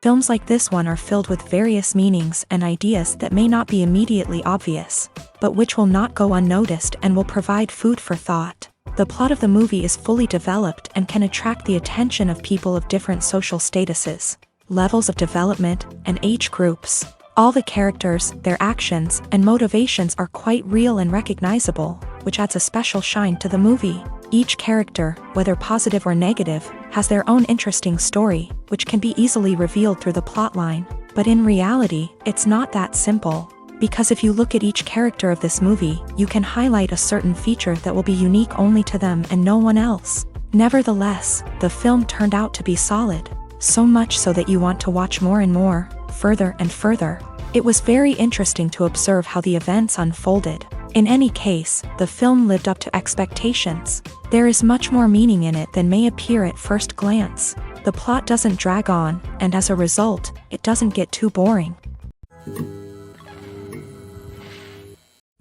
Films like this one are filled with various meanings and ideas that may not be immediately obvious, but which will not go unnoticed and will provide food for thought. The plot of the movie is fully developed and can attract the attention of people of different social statuses, levels of development, and age groups. All the characters, their actions, and motivations are quite real and recognizable, which adds a special shine to the movie. Each character, whether positive or negative, has their own interesting story, which can be easily revealed through the plotline. But in reality, it's not that simple. Because if you look at each character of this movie, you can highlight a certain feature that will be unique only to them and no one else. Nevertheless, the film turned out to be solid. So much so that you want to watch more and more, further and further. It was very interesting to observe how the events unfolded. In any case, the film lived up to expectations. There is much more meaning in it than may appear at first glance. The plot doesn't drag on, and as a result, it doesn't get too boring.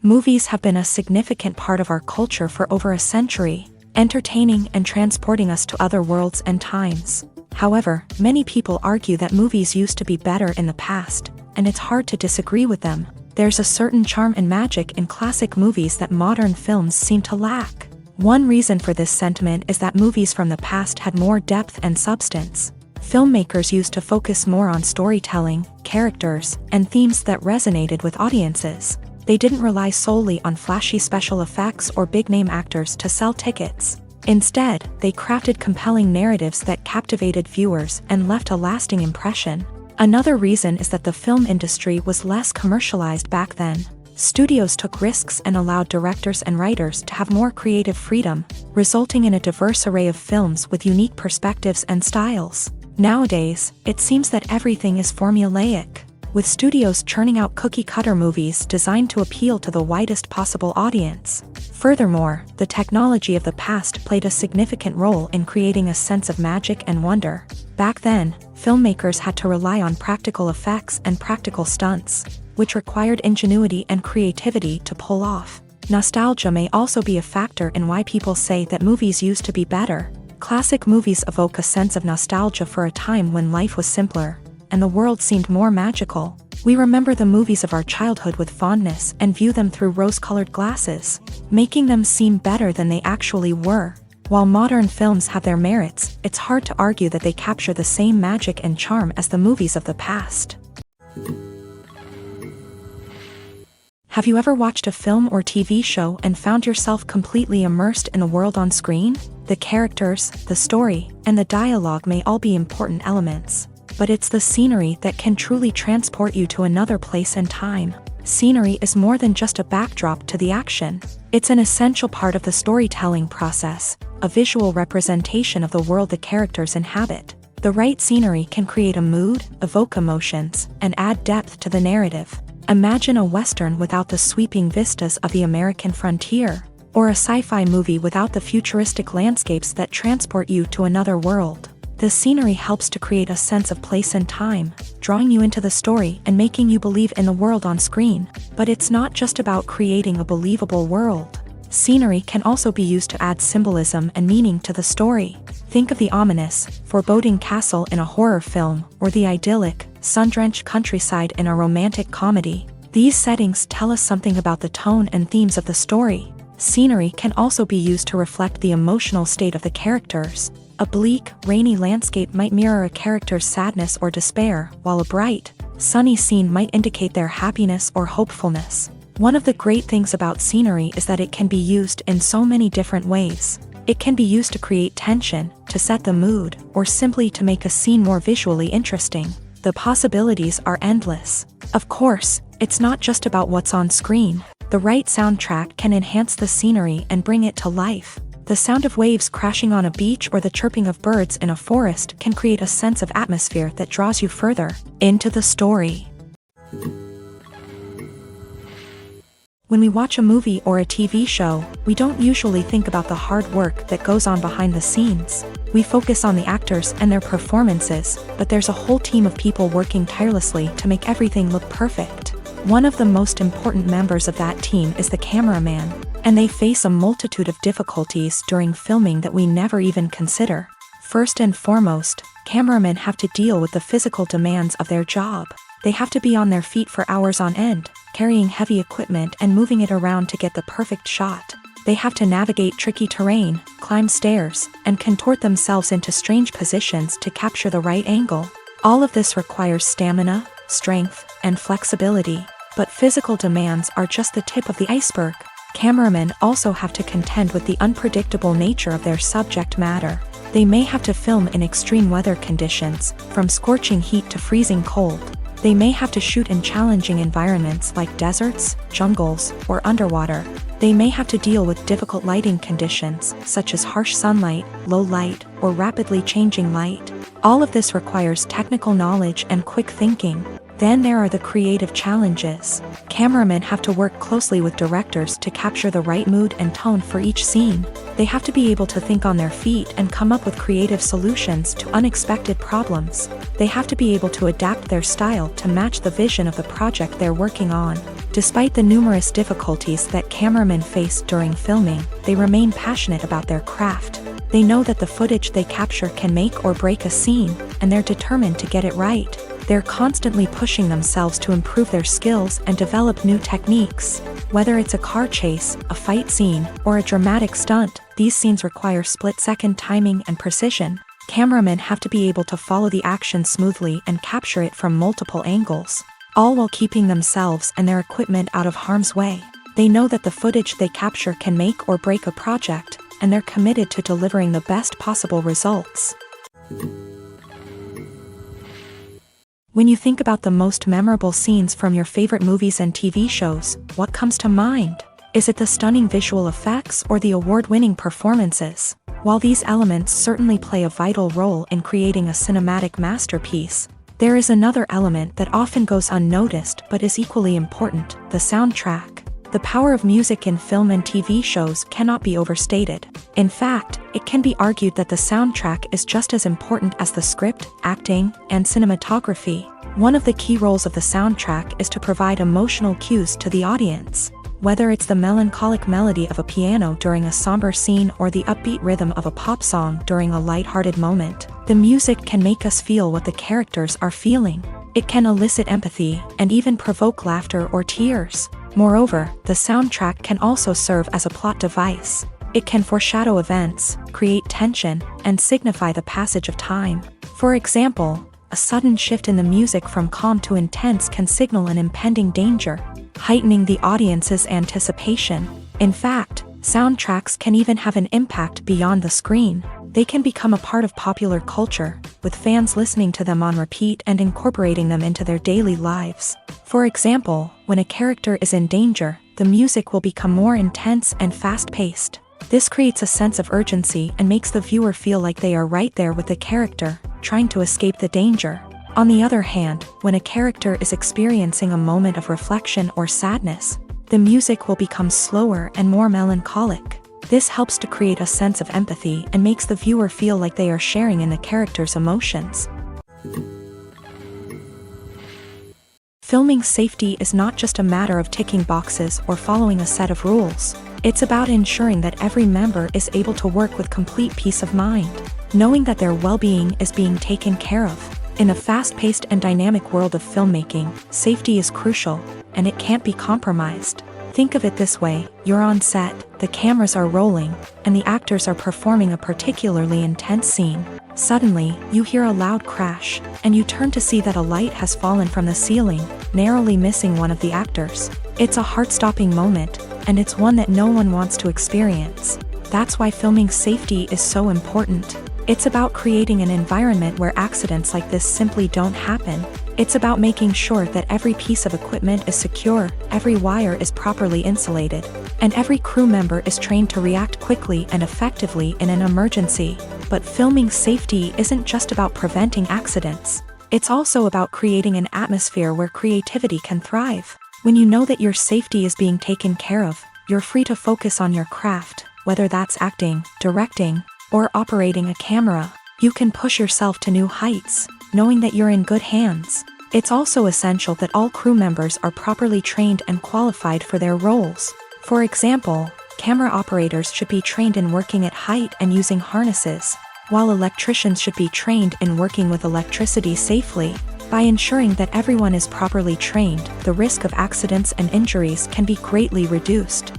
Movies have been a significant part of our culture for over a century, entertaining and transporting us to other worlds and times. However, many people argue that movies used to be better in the past, and it's hard to disagree with them. There's a certain charm and magic in classic movies that modern films seem to lack. One reason for this sentiment is that movies from the past had more depth and substance. Filmmakers used to focus more on storytelling, characters, and themes that resonated with audiences. They didn't rely solely on flashy special effects or big-name actors to sell tickets. Instead, they crafted compelling narratives that captivated viewers and left a lasting impression. Another reason is that the film industry was less commercialized back then. Studios took risks and allowed directors and writers to have more creative freedom, resulting in a diverse array of films with unique perspectives and styles. Nowadays, it seems that everything is formulaic, with studios churning out cookie-cutter movies designed to appeal to the widest possible audience. Furthermore, the technology of the past played a significant role in creating a sense of magic and wonder. Back then, filmmakers had to rely on practical effects and practical stunts, which required ingenuity and creativity to pull off. Nostalgia may also be a factor in why people say that movies used to be better. Classic movies evoke a sense of nostalgia for a time when life was simpler, and the world seemed more magical. We remember the movies of our childhood with fondness and view them through rose-colored glasses, making them seem better than they actually were. While modern films have their merits, it's hard to argue that they capture the same magic and charm as the movies of the past. Have you ever watched a film or TV show and found yourself completely immersed in the world on screen? The characters, the story, and the dialogue may all be important elements, but it's the scenery that can truly transport you to another place and time. Scenery is more than just a backdrop to the action. It's an essential part of the storytelling process, a visual representation of the world the characters inhabit. The right scenery can create a mood, evoke emotions, and add depth to the narrative. Imagine a Western without the sweeping vistas of the American frontier, or a sci-fi movie without the futuristic landscapes that transport you to another world. The scenery helps to create a sense of place and time, drawing you into the story and making you believe in the world on screen. But it's not just about creating a believable world. Scenery can also be used to add symbolism and meaning to the story. Think of the ominous, foreboding castle in a horror film, or the idyllic, sun-drenched countryside in a romantic comedy. These settings tell us something about the tone and themes of the story. Scenery can also be used to reflect the emotional state of the characters. A bleak, rainy landscape might mirror a character's sadness or despair, while a bright, sunny scene might indicate their happiness or hopefulness. One of the great things about scenery is that it can be used in so many different ways. It can be used to create tension, to set the mood, or simply to make a scene more visually interesting. The possibilities are endless. Of course, it's not just about what's on screen. The right soundtrack can enhance the scenery and bring it to life. The sound of waves crashing on a beach or the chirping of birds in a forest can create a sense of atmosphere that draws you further into the story. When we watch a movie or a TV show, we don't usually think about the hard work that goes on behind the scenes. We focus on the actors and their performances, but there's a whole team of people working tirelessly to make everything look perfect. One of the most important members of that team is the cameraman, and they face a multitude of difficulties during filming that we never even consider. First and foremost, Cameramen have to deal with the physical demands of their job. They have to be on their feet for hours on end, carrying heavy equipment and moving it around to get the perfect shot. They have to navigate tricky terrain, climb stairs, and contort themselves into strange positions to capture the right angle. All of this requires stamina, strength, and flexibility. But physical demands are just the tip of the iceberg. Cameramen also have to contend with the unpredictable nature of their subject matter. They may have to film in extreme weather conditions, from scorching heat to freezing cold. They may have to shoot in challenging environments like deserts, jungles, or underwater. They may have to deal with difficult lighting conditions, such as harsh sunlight, low light, or rapidly changing light. All of this requires technical knowledge and quick thinking. Then there are the creative challenges. Cameramen have to work closely with directors to capture the right mood and tone for each scene. They have to be able to think on their feet and come up with creative solutions to unexpected problems. They have to be able to adapt their style to match the vision of the project they're working on. Despite the numerous difficulties that cameramen face during filming, they remain passionate about their craft. They know that the footage they capture can make or break a scene, and they're determined to get it right. They're constantly pushing themselves to improve their skills and develop new techniques. Whether it's a car chase, a fight scene, or a dramatic stunt, these scenes require split-second timing and precision. Cameramen have to be able to follow the action smoothly and capture it from multiple angles, all while keeping themselves and their equipment out of harm's way. They know that the footage they capture can make or break a project, and they're committed to delivering the best possible results. When you think about the most memorable scenes from your favorite movies and TV shows, what comes to mind? Is it the stunning visual effects or the award-winning performances? While these elements certainly play a vital role in creating a cinematic masterpiece, there is another element that often goes unnoticed but is equally important: the soundtrack. The power of music in film and TV shows cannot be overstated. In fact, it can be argued that the soundtrack is just as important as the script, acting, and cinematography. One of the key roles of the soundtrack is to provide emotional cues to the audience. Whether it's the melancholic melody of a piano during a somber scene or the upbeat rhythm of a pop song during a lighthearted moment, the music can make us feel what the characters are feeling. It can elicit empathy and even provoke laughter or tears. Moreover, the soundtrack can also serve as a plot device. It can foreshadow events, create tension, and signify the passage of time. For example, a sudden shift in the music from calm to intense can signal an impending danger, heightening the audience's anticipation. In fact, soundtracks can even have an impact beyond the screen. They can become a part of popular culture, with fans listening to them on repeat and incorporating them into their daily lives. For example, when a character is in danger, the music will become more intense and fast-paced. This creates a sense of urgency and makes the viewer feel like they are right there with the character, trying to escape the danger. On the other hand, when a character is experiencing a moment of reflection or sadness, the music will become slower and more melancholic. This helps to create a sense of empathy and makes the viewer feel like they are sharing in the character's emotions. Filming safety is not just a matter of ticking boxes or following a set of rules. It's about ensuring that every member is able to work with complete peace of mind, knowing that their well-being is being taken care of. In a fast-paced and dynamic world of filmmaking, safety is crucial, and it can't be compromised. Think of it this way: you're on set, the cameras are rolling, and the actors are performing a particularly intense scene. Suddenly, you hear a loud crash, and you turn to see that a light has fallen from the ceiling, narrowly missing one of the actors. It's a heart-stopping moment, and it's one that no one wants to experience. That's why filming safety is so important. It's about creating an environment where accidents like this simply don't happen. It's about making sure that every piece of equipment is secure, every wire is properly insulated, and every crew member is trained to react quickly and effectively in an emergency. But filming safety isn't just about preventing accidents. It's also about creating an atmosphere where creativity can thrive. When you know that your safety is being taken care of, you're free to focus on your craft, whether that's acting, directing, or operating a camera. You can push yourself to new heights, knowing that you're in good hands. It's also essential that all crew members are properly trained and qualified for their roles. For example, camera operators should be trained in working at height and using harnesses. while electricians should be trained in working with electricity safely. By ensuring that everyone is properly trained, the risk of accidents and injuries can be greatly reduced.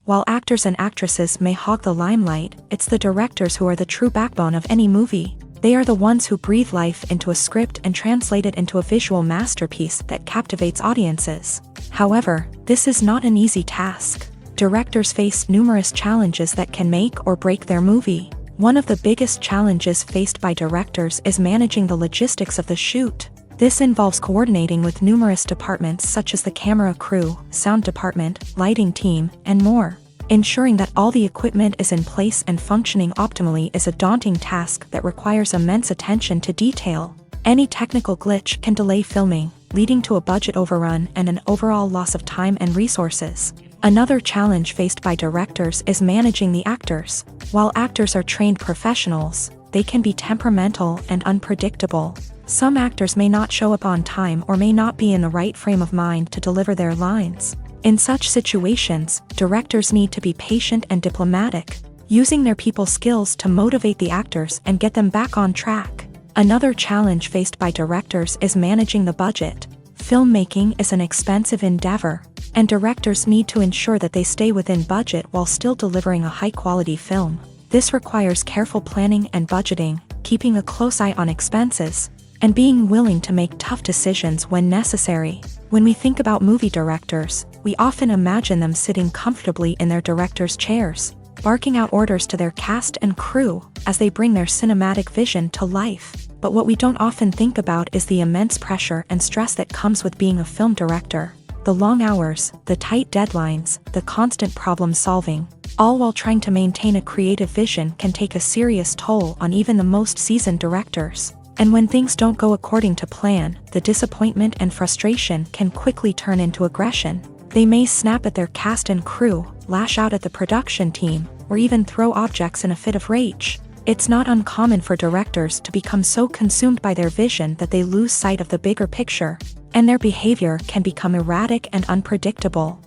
While actors and actresses may hog the limelight, it's the directors who are the true backbone of any movie. They are the ones who breathe life into a script and translate it into a visual masterpiece that captivates audiences. However, this is not an easy task. Directors face numerous challenges that can make or break their movie. One of the biggest challenges faced by directors is managing the logistics of the shoot. This involves coordinating with numerous departments such as the camera crew, sound department, lighting team, and more. Ensuring that all the equipment is in place and functioning optimally is a daunting task that requires immense attention to detail. Any technical glitch can delay filming, leading to a budget overrun and an overall loss of time and resources. Another challenge faced by directors is managing the actors. While actors are trained professionals, they can be temperamental and unpredictable. Some actors may not show up on time or may not be in the right frame of mind to deliver their lines. In such situations, directors need to be patient and diplomatic, using their people skills to motivate the actors and get them back on track. Another challenge faced by directors is managing the budget. Filmmaking is an expensive endeavor, and directors need to ensure that they stay within budget while still delivering a high-quality film. This requires careful planning and budgeting, keeping a close eye on expenses, and being willing to make tough decisions when necessary. When we think about movie directors, we often imagine them sitting comfortably in their director's chairs, barking out orders to their cast and crew as they bring their cinematic vision to life. But what we don't often think about is the immense pressure and stress that comes with being a film director. The long hours, the tight deadlines, the constant problem solving, all while trying to maintain a creative vision can take a serious toll on even the most seasoned directors. And when things don't go according to plan, the disappointment and frustration can quickly turn into aggression. They may snap at their cast and crew, lash out at the production team, or even throw objects in a fit of rage. It's not uncommon for directors to become so consumed by their vision that they lose sight of the bigger picture, and their behavior can become erratic and unpredictable.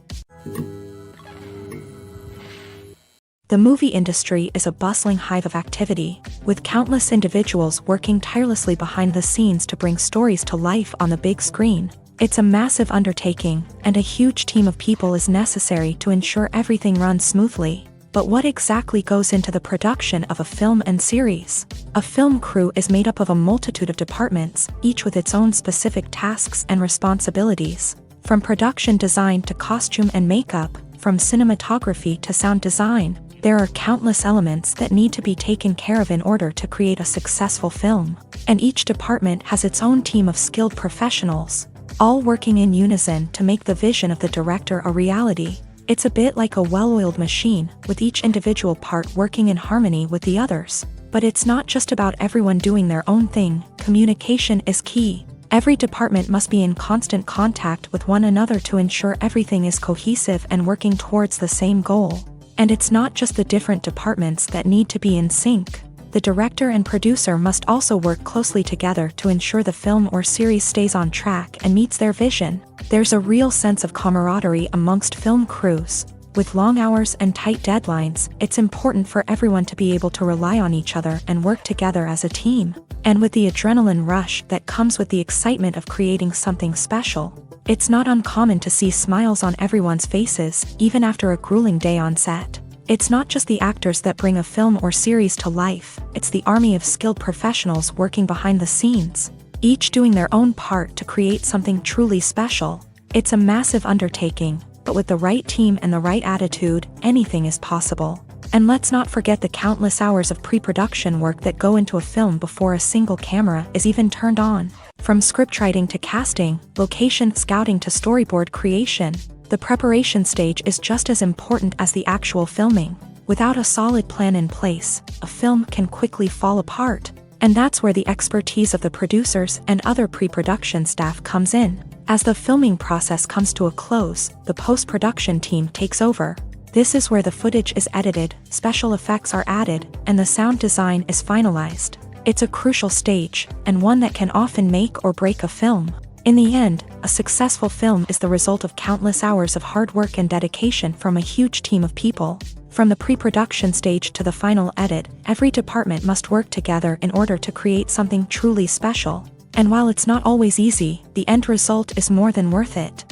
The movie industry is a bustling hive of activity, with countless individuals working tirelessly behind the scenes to bring stories to life on the big screen. It's a massive undertaking, and a huge team of people is necessary to ensure everything runs smoothly. But what exactly goes into the production of a film and series? A film crew is made up of a multitude of departments, each with its own specific tasks and responsibilities. From production design to costume and makeup, from cinematography to sound design, there are countless elements that need to be taken care of in order to create a successful film. And each department has its own team of skilled professionals, all working in unison to make the vision of the director a reality. It's a bit like a well-oiled machine, with each individual part working in harmony with the others. But it's not just about everyone doing their own thing. Communication is key. Every department must be in constant contact with one another to ensure everything is cohesive and working towards the same goal. And it's not just the different departments that need to be in sync. The director and producer must also work closely together to ensure the film or series stays on track and meets their vision. There's a real sense of camaraderie amongst film crews. With long hours and tight deadlines, it's important for everyone to be able to rely on each other and work together as a team. And with the adrenaline rush that comes with the excitement of creating something special, it's not uncommon to see smiles on everyone's faces, even after a grueling day on set. It's not just the actors that bring a film or series to life, it's the army of skilled professionals working behind the scenes, each doing their own part to create something truly special. It's a massive undertaking, but with the right team and the right attitude, anything is possible. And let's not forget the countless hours of pre-production work that go into a film before a single camera is even turned on. From scriptwriting to casting, location scouting to storyboard creation, the preparation stage is just as important as the actual filming. Without a solid plan in place, a film can quickly fall apart. And that's where the expertise of the producers and other pre-production staff comes in. As the filming process comes to a close, the post-production team takes over. This is where the footage is edited, special effects are added, and the sound design is finalized. It's a crucial stage, and one that can often make or break a film. In the end, a successful film is the result of countless hours of hard work and dedication from a huge team of people. From the pre-production stage to the final edit, every department must work together in order to create something truly special. And while it's not always easy, the end result is more than worth it.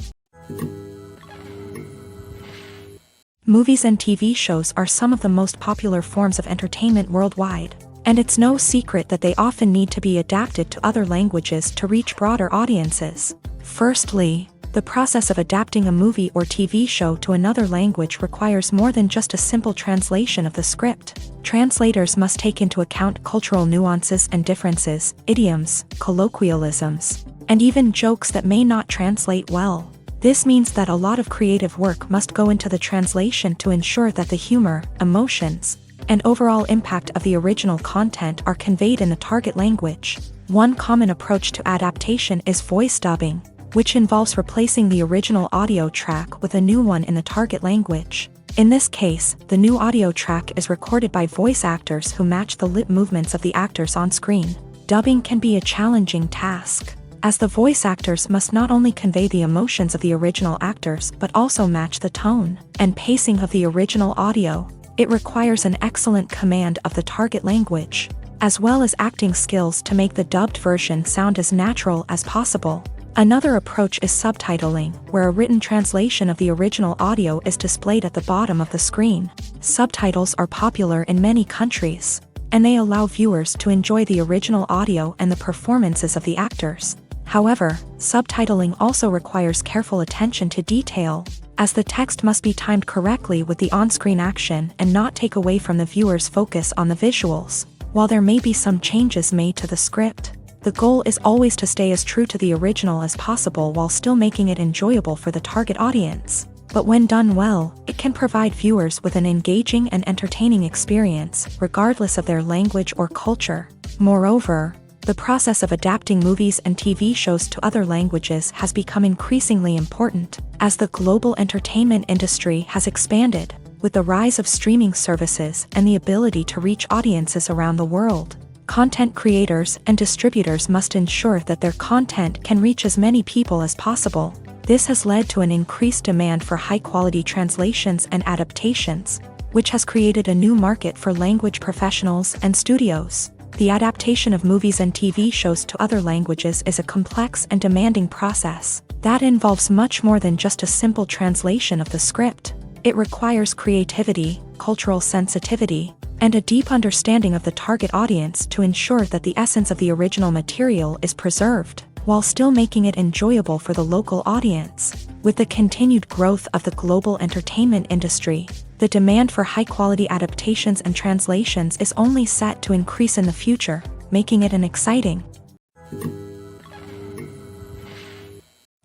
Movies and TV shows are some of the most popular forms of entertainment worldwide, and it's no secret that they often need to be adapted to other languages to reach broader audiences. Firstly, the process of adapting a movie or TV show to another language requires more than just a simple translation of the script. Translators must take into account cultural nuances and differences, idioms, colloquialisms, and even jokes that may not translate well. This means that a lot of creative work must go into the translation to ensure that the humor, emotions, and overall impact of the original content are conveyed in the target language. One common approach to adaptation is voice dubbing, which involves replacing the original audio track with a new one in the target language. In this case, the new audio track is recorded by voice actors who match the lip movements of the actors on screen. Dubbing can be a challenging task, as the voice actors must not only convey the emotions of the original actors but also match the tone and pacing of the original audio. It requires an excellent command of the target language, as well as acting skills to make the dubbed version sound as natural as possible. Another approach is subtitling, where a written translation of the original audio is displayed at the bottom of the screen. Subtitles are popular in many countries, and they allow viewers to enjoy the original audio and the performances of the actors. However, subtitling also requires careful attention to detail, as the text must be timed correctly with the on-screen action and not take away from the viewer's focus on the visuals. While there may be some changes made to the script, the goal is always to stay as true to the original as possible while still making it enjoyable for the target audience. But when done well, it can provide viewers with an engaging and entertaining experience, regardless of their language or culture. Moreover, the process of adapting movies and TV shows to other languages has become increasingly important, as the global entertainment industry has expanded, with the rise of streaming services and the ability to reach audiences around the world. Content creators and distributors must ensure that their content can reach as many people as possible. This has led to an increased demand for high-quality translations and adaptations, which has created a new market for language professionals and studios. The adaptation of movies and TV shows to other languages is a complex and demanding process that involves much more than just a simple translation of the script. It requires creativity, cultural sensitivity, and a deep understanding of the target audience to ensure that the essence of the original material is preserved, while still making it enjoyable for the local audience. With the continued growth of the global entertainment industry, the demand for high-quality adaptations and translations is only set to increase in the future, making it an exciting.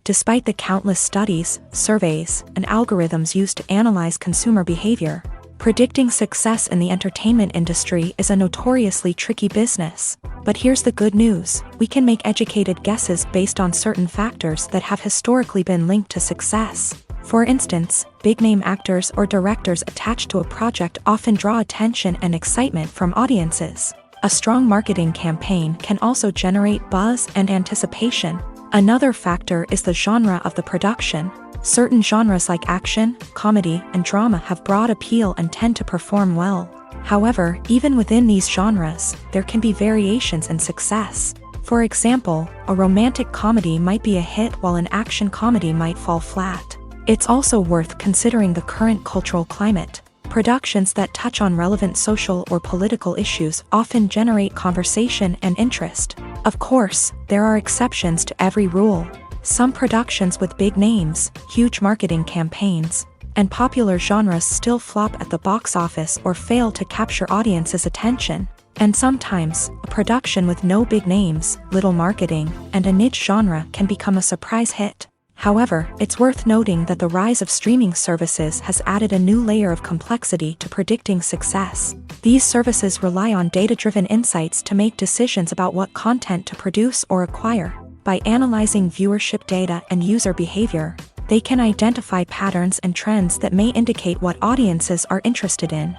Despite the countless studies, surveys, and algorithms used to analyze consumer behavior, predicting success in the entertainment industry is a notoriously tricky business. But here's the good news: we can make educated guesses based on certain factors that have historically been linked to success. For instance, big-name actors or directors attached to a project often draw attention and excitement from audiences. A strong marketing campaign can also generate buzz and anticipation. Another factor is the genre of the production. Certain genres like action, comedy, and drama have broad appeal and tend to perform well. However, even within these genres, there can be variations in success. For example, a romantic comedy might be a hit while an action comedy might fall flat. It's also worth considering the current cultural climate. Productions that touch on relevant social or political issues often generate conversation and interest. Of course, there are exceptions to every rule. Some productions with big names, huge marketing campaigns, and popular genres still flop at the box office or fail to capture audiences' attention. And sometimes, a production with no big names, little marketing, and a niche genre can become a surprise hit. However, it's worth noting that the rise of streaming services has added a new layer of complexity to predicting success. These services rely on data-driven insights to make decisions about what content to produce or acquire. By analyzing viewership data and user behavior, they can identify patterns and trends that may indicate what audiences are interested in.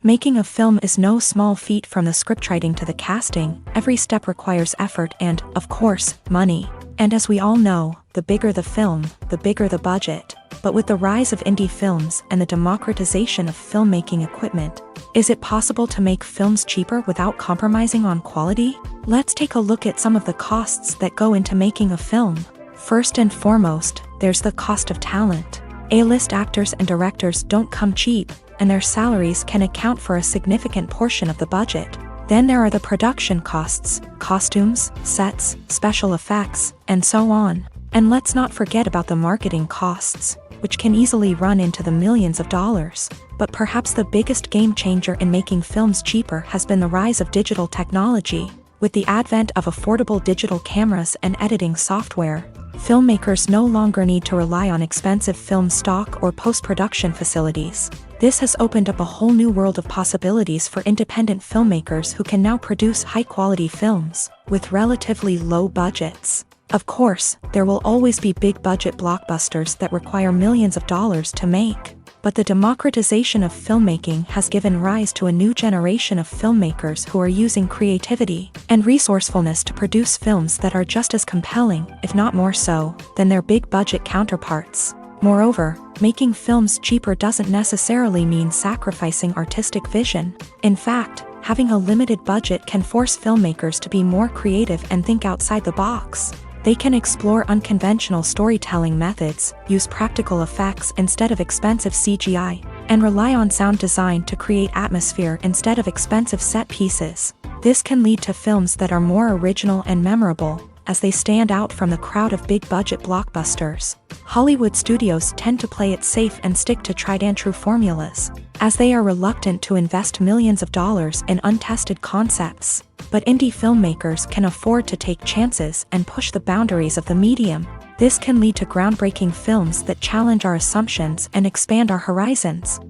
Making a film is no small feat. From the scriptwriting to the casting, every step requires effort and, of course, money. And as we all know, the bigger the film, the bigger the budget. But with the rise of indie films and the democratization of filmmaking equipment, is it possible to make films cheaper without compromising on quality? Let's take a look at some of the costs that go into making a film. First and foremost, there's the cost of talent. A-list actors and directors don't come cheap, and their salaries can account for a significant portion of the budget. Then there are the production costs, costumes, sets, special effects, and so on. And let's not forget about the marketing costs, which can easily run into the millions of dollars. But perhaps the biggest game changer in making films cheaper has been the rise of digital technology. With the advent of affordable digital cameras and editing software, filmmakers no longer need to rely on expensive film stock or post-production facilities. This has opened up a whole new world of possibilities for independent filmmakers who can now produce high-quality films with relatively low budgets. Of course, there will always be big-budget blockbusters that require millions of dollars to make. But the democratization of filmmaking has given rise to a new generation of filmmakers who are using creativity and resourcefulness to produce films that are just as compelling, if not more so, than their big-budget counterparts. Moreover, making films cheaper doesn't necessarily mean sacrificing artistic vision. In fact, having a limited budget can force filmmakers to be more creative and think outside the box. They can explore unconventional storytelling methods, use practical effects instead of expensive CGI, and rely on sound design to create atmosphere instead of expensive set pieces. This can lead to films that are more original and memorable, as they stand out from the crowd of big-budget blockbusters. Hollywood studios tend to play it safe and stick to tried-and-true formulas, as they are reluctant to invest millions of dollars in untested concepts. But indie filmmakers can afford to take chances and push the boundaries of the medium. This can lead to groundbreaking films that challenge our assumptions and expand our horizons.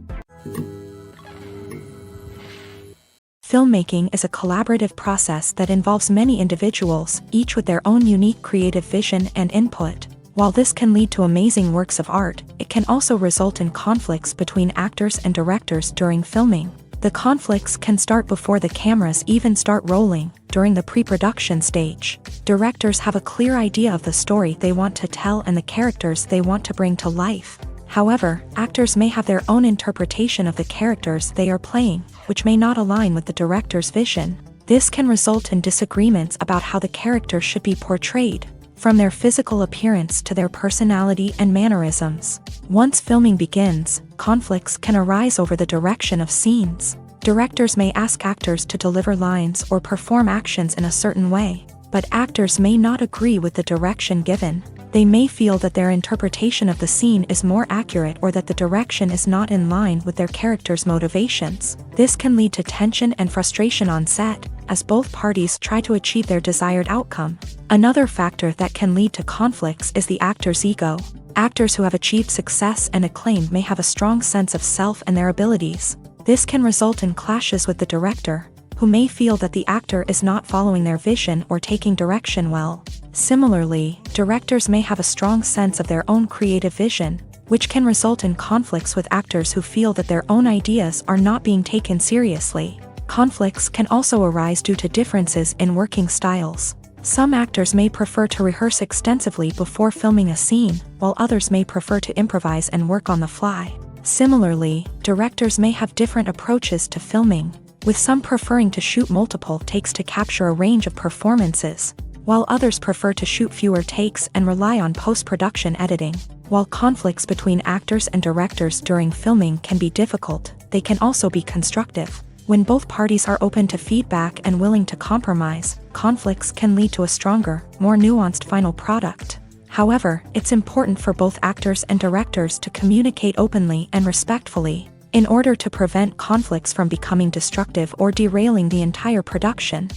Filmmaking is a collaborative process that involves many individuals, each with their own unique creative vision and input. While this can lead to amazing works of art, it can also result in conflicts between actors and directors during filming. The conflicts can start before the cameras even start rolling, during the pre-production stage. Directors have a clear idea of the story they want to tell and the characters they want to bring to life. However, actors may have their own interpretation of the characters they are playing, which may not align with the director's vision. This can result in disagreements about how the characters should be portrayed, from their physical appearance to their personality and mannerisms. Once filming begins, conflicts can arise over the direction of scenes. Directors may ask actors to deliver lines or perform actions in a certain way, but actors may not agree with the direction given. They may feel that their interpretation of the scene is more accurate or that the direction is not in line with their character's motivations. This can lead to tension and frustration on set, as both parties try to achieve their desired outcome. Another factor that can lead to conflicts is the actor's ego. Actors who have achieved success and acclaim may have a strong sense of self and their abilities. This can result in clashes with the director, who may feel that the actor is not following their vision or taking direction well. Similarly, directors may have a strong sense of their own creative vision, which can result in conflicts with actors who feel that their own ideas are not being taken seriously. Conflicts can also arise due to differences in working styles. Some actors may prefer to rehearse extensively before filming a scene, while others may prefer to improvise and work on the fly. Similarly, directors may have different approaches to filming, with some preferring to shoot multiple takes to capture a range of performances, while others prefer to shoot fewer takes and rely on post-production editing. While conflicts between actors and directors during filming can be difficult, they can also be constructive. When both parties are open to feedback and willing to compromise, conflicts can lead to a stronger, more nuanced final product. However, it's important for both actors and directors to communicate openly and respectfully, in order to prevent conflicts from becoming destructive or derailing the entire production.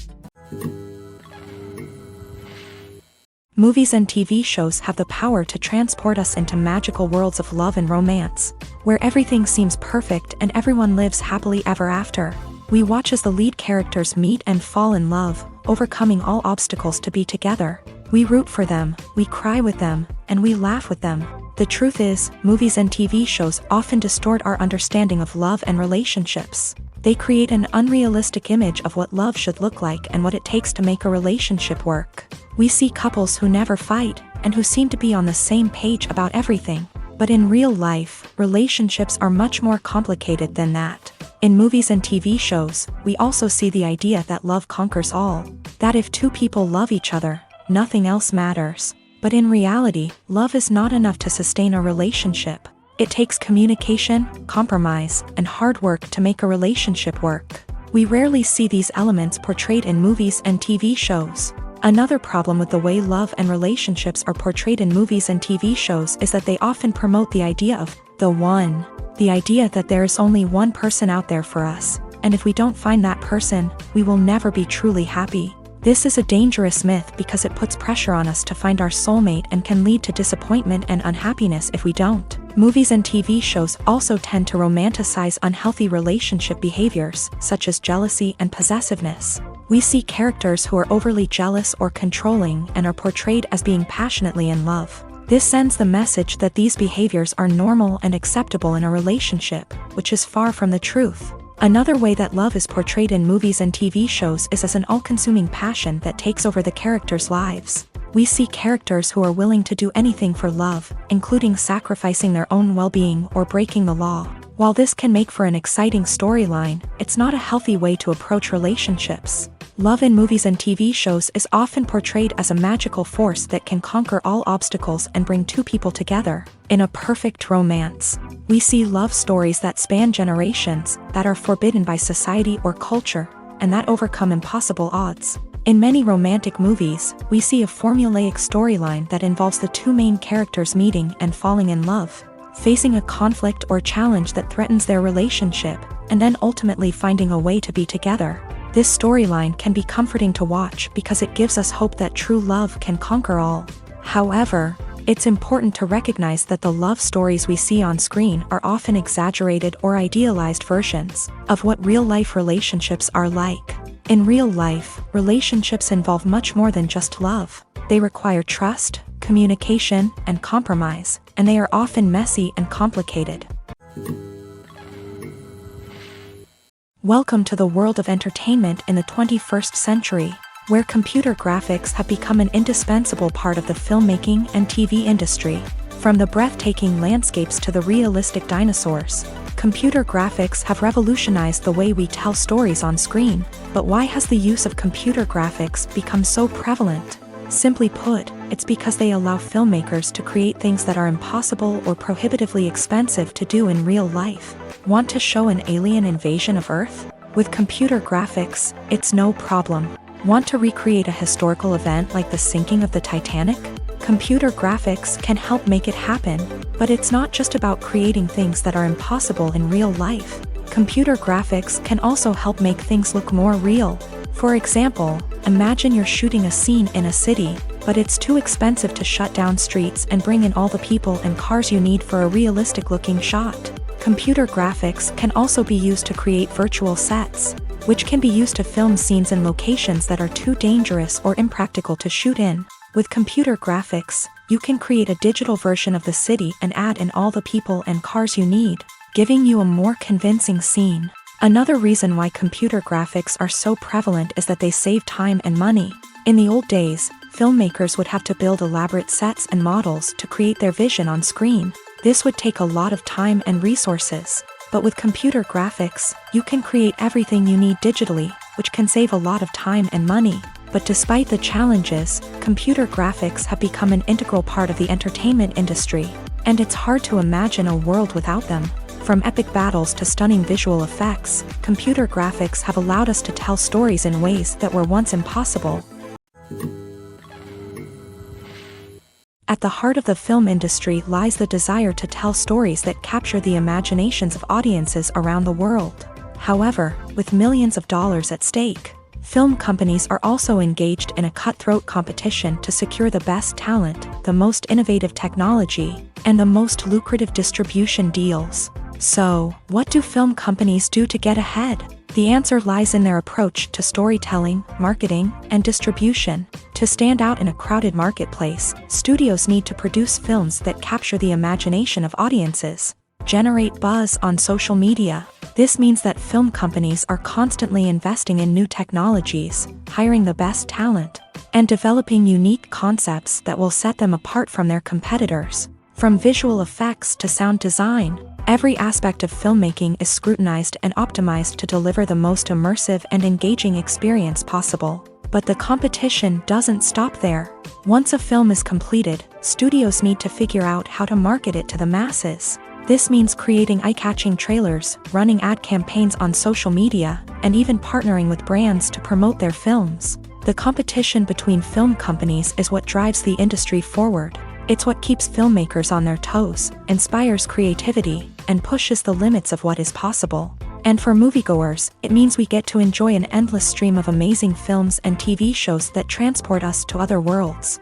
Movies and TV shows have the power to transport us into magical worlds of love and romance, where everything seems perfect and everyone lives happily ever after. We watch as the lead characters meet and fall in love, overcoming all obstacles to be together. We root for them, we cry with them, and we laugh with them. The truth is, movies and TV shows often distort our understanding of love and relationships. They create an unrealistic image of what love should look like and what it takes to make a relationship work. We see couples who never fight, and who seem to be on the same page about everything. But in real life, relationships are much more complicated than that. In movies and TV shows, we also see the idea that love conquers all. That if two people love each other, nothing else matters. But in reality, love is not enough to sustain a relationship. It takes communication, compromise, and hard work to make a relationship work. We rarely see these elements portrayed in movies and TV shows. Another problem with the way love and relationships are portrayed in movies and TV shows is that they often promote the idea of the one. The idea that there is only one person out there for us, and if we don't find that person, we will never be truly happy. This is a dangerous myth because it puts pressure on us to find our soulmate and can lead to disappointment and unhappiness if we don't. Movies and TV shows also tend to romanticize unhealthy relationship behaviors, such as jealousy and possessiveness. We see characters who are overly jealous or controlling and are portrayed as being passionately in love. This sends the message that these behaviors are normal and acceptable in a relationship, which is far from the truth. Another way that love is portrayed in movies and TV shows is as an all-consuming passion that takes over the characters' lives. We see characters who are willing to do anything for love, including sacrificing their own well-being or breaking the law. While this can make for an exciting storyline, it's not a healthy way to approach relationships. Love in movies and TV shows is often portrayed as a magical force that can conquer all obstacles and bring two people together. In a perfect romance, we see love stories that span generations, that are forbidden by society or culture, and that overcome impossible odds. In many romantic movies, we see a formulaic storyline that involves the two main characters meeting and falling in love, facing a conflict or challenge that threatens their relationship, and then ultimately finding a way to be together. This storyline can be comforting to watch because it gives us hope that true love can conquer all. However, it's important to recognize that the love stories we see on screen are often exaggerated or idealized versions of what real-life relationships are like. In real life, relationships involve much more than just love. They require trust, communication, and compromise, and they are often messy and complicated. Welcome to the world of entertainment in the 21st century, where computer graphics have become an indispensable part of the filmmaking and TV industry. From the breathtaking landscapes to the realistic dinosaurs, computer graphics have revolutionized the way we tell stories on screen. But why has the use of computer graphics become so prevalent? Simply put, it's because they allow filmmakers to create things that are impossible or prohibitively expensive to do in real life. Want to show an alien invasion of Earth? With computer graphics, it's no problem. Want to recreate a historical event like the sinking of the Titanic? Computer graphics can help make it happen, but it's not just about creating things that are impossible in real life. Computer graphics can also help make things look more real. For example, imagine you're shooting a scene in a city, but it's too expensive to shut down streets and bring in all the people and cars you need for a realistic-looking shot. Computer graphics can also be used to create virtual sets, which can be used to film scenes in locations that are too dangerous or impractical to shoot in. With computer graphics, you can create a digital version of the city and add in all the people and cars you need, giving you a more convincing scene. Another reason why computer graphics are so prevalent is that they save time and money. In the old days, filmmakers would have to build elaborate sets and models to create their vision on screen. This would take a lot of time and resources. But with computer graphics, you can create everything you need digitally, which can save a lot of time and money. But despite the challenges, computer graphics have become an integral part of the entertainment industry, and it's hard to imagine a world without them. From epic battles to stunning visual effects, computer graphics have allowed us to tell stories in ways that were once impossible. At the heart of the film industry lies the desire to tell stories that capture the imaginations of audiences around the world. However, with millions of dollars at stake, film companies are also engaged in a cutthroat competition to secure the best talent, the most innovative technology, and the most lucrative distribution deals. So, what do film companies do to get ahead? The answer lies in their approach to storytelling, marketing, and distribution. To stand out in a crowded marketplace, studios need to produce films that capture the imagination of audiences, generate buzz on social media. This means that film companies are constantly investing in new technologies, hiring the best talent, and developing unique concepts that will set them apart from their competitors. From visual effects to sound design, every aspect of filmmaking is scrutinized and optimized to deliver the most immersive and engaging experience possible. But the competition doesn't stop there. Once a film is completed, studios need to figure out how to market it to the masses. This means creating eye-catching trailers, running ad campaigns on social media, and even partnering with brands to promote their films. The competition between film companies is what drives the industry forward. It's what keeps filmmakers on their toes, inspires creativity, and pushes the limits of what is possible. And for moviegoers, it means we get to enjoy an endless stream of amazing films and TV shows that transport us to other worlds.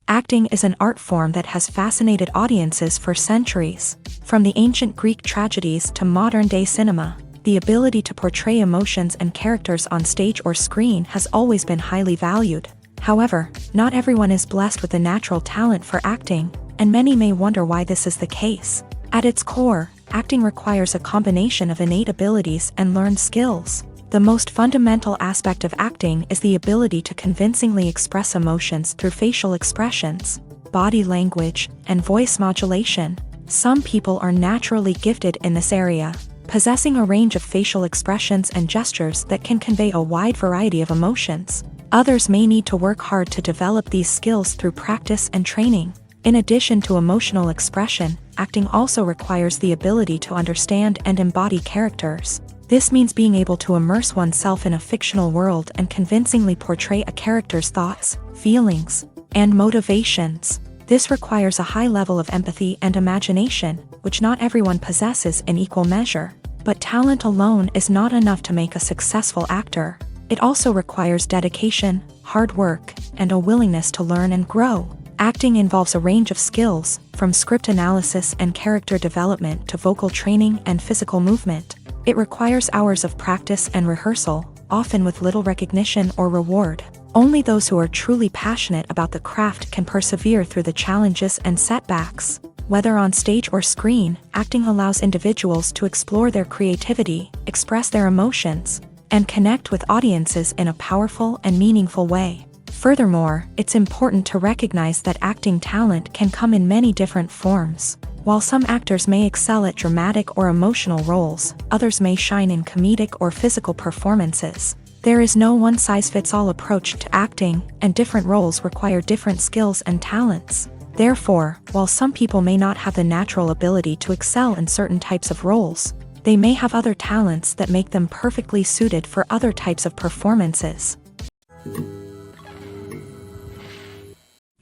Acting is an art form that has fascinated audiences for centuries. From the ancient Greek tragedies to modern-day cinema, the ability to portray emotions and characters on stage or screen has always been highly valued. However, not everyone is blessed with a natural talent for acting, and many may wonder why this is the case. At its core, acting requires a combination of innate abilities and learned skills. The most fundamental aspect of acting is the ability to convincingly express emotions through facial expressions, body language, and voice modulation. Some people are naturally gifted in this area, possessing a range of facial expressions and gestures that can convey a wide variety of emotions. Others may need to work hard to develop these skills through practice and training. In addition to emotional expression, acting also requires the ability to understand and embody characters. This means being able to immerse oneself in a fictional world and convincingly portray a character's thoughts, feelings, and motivations. This requires a high level of empathy and imagination, which not everyone possesses in equal measure. But talent alone is not enough to make a successful actor. It also requires dedication, hard work, and a willingness to learn and grow. Acting involves a range of skills, from script analysis and character development to vocal training and physical movement. It requires hours of practice and rehearsal, often with little recognition or reward. Only those who are truly passionate about the craft can persevere through the challenges and setbacks. Whether on stage or screen, acting allows individuals to explore their creativity, express their emotions, and connect with audiences in a powerful and meaningful way. Furthermore, it's important to recognize that acting talent can come in many different forms. While some actors may excel at dramatic or emotional roles, others may shine in comedic or physical performances. There is no one-size-fits-all approach to acting, and different roles require different skills and talents. Therefore, while some people may not have the natural ability to excel in certain types of roles, they may have other talents that make them perfectly suited for other types of performances.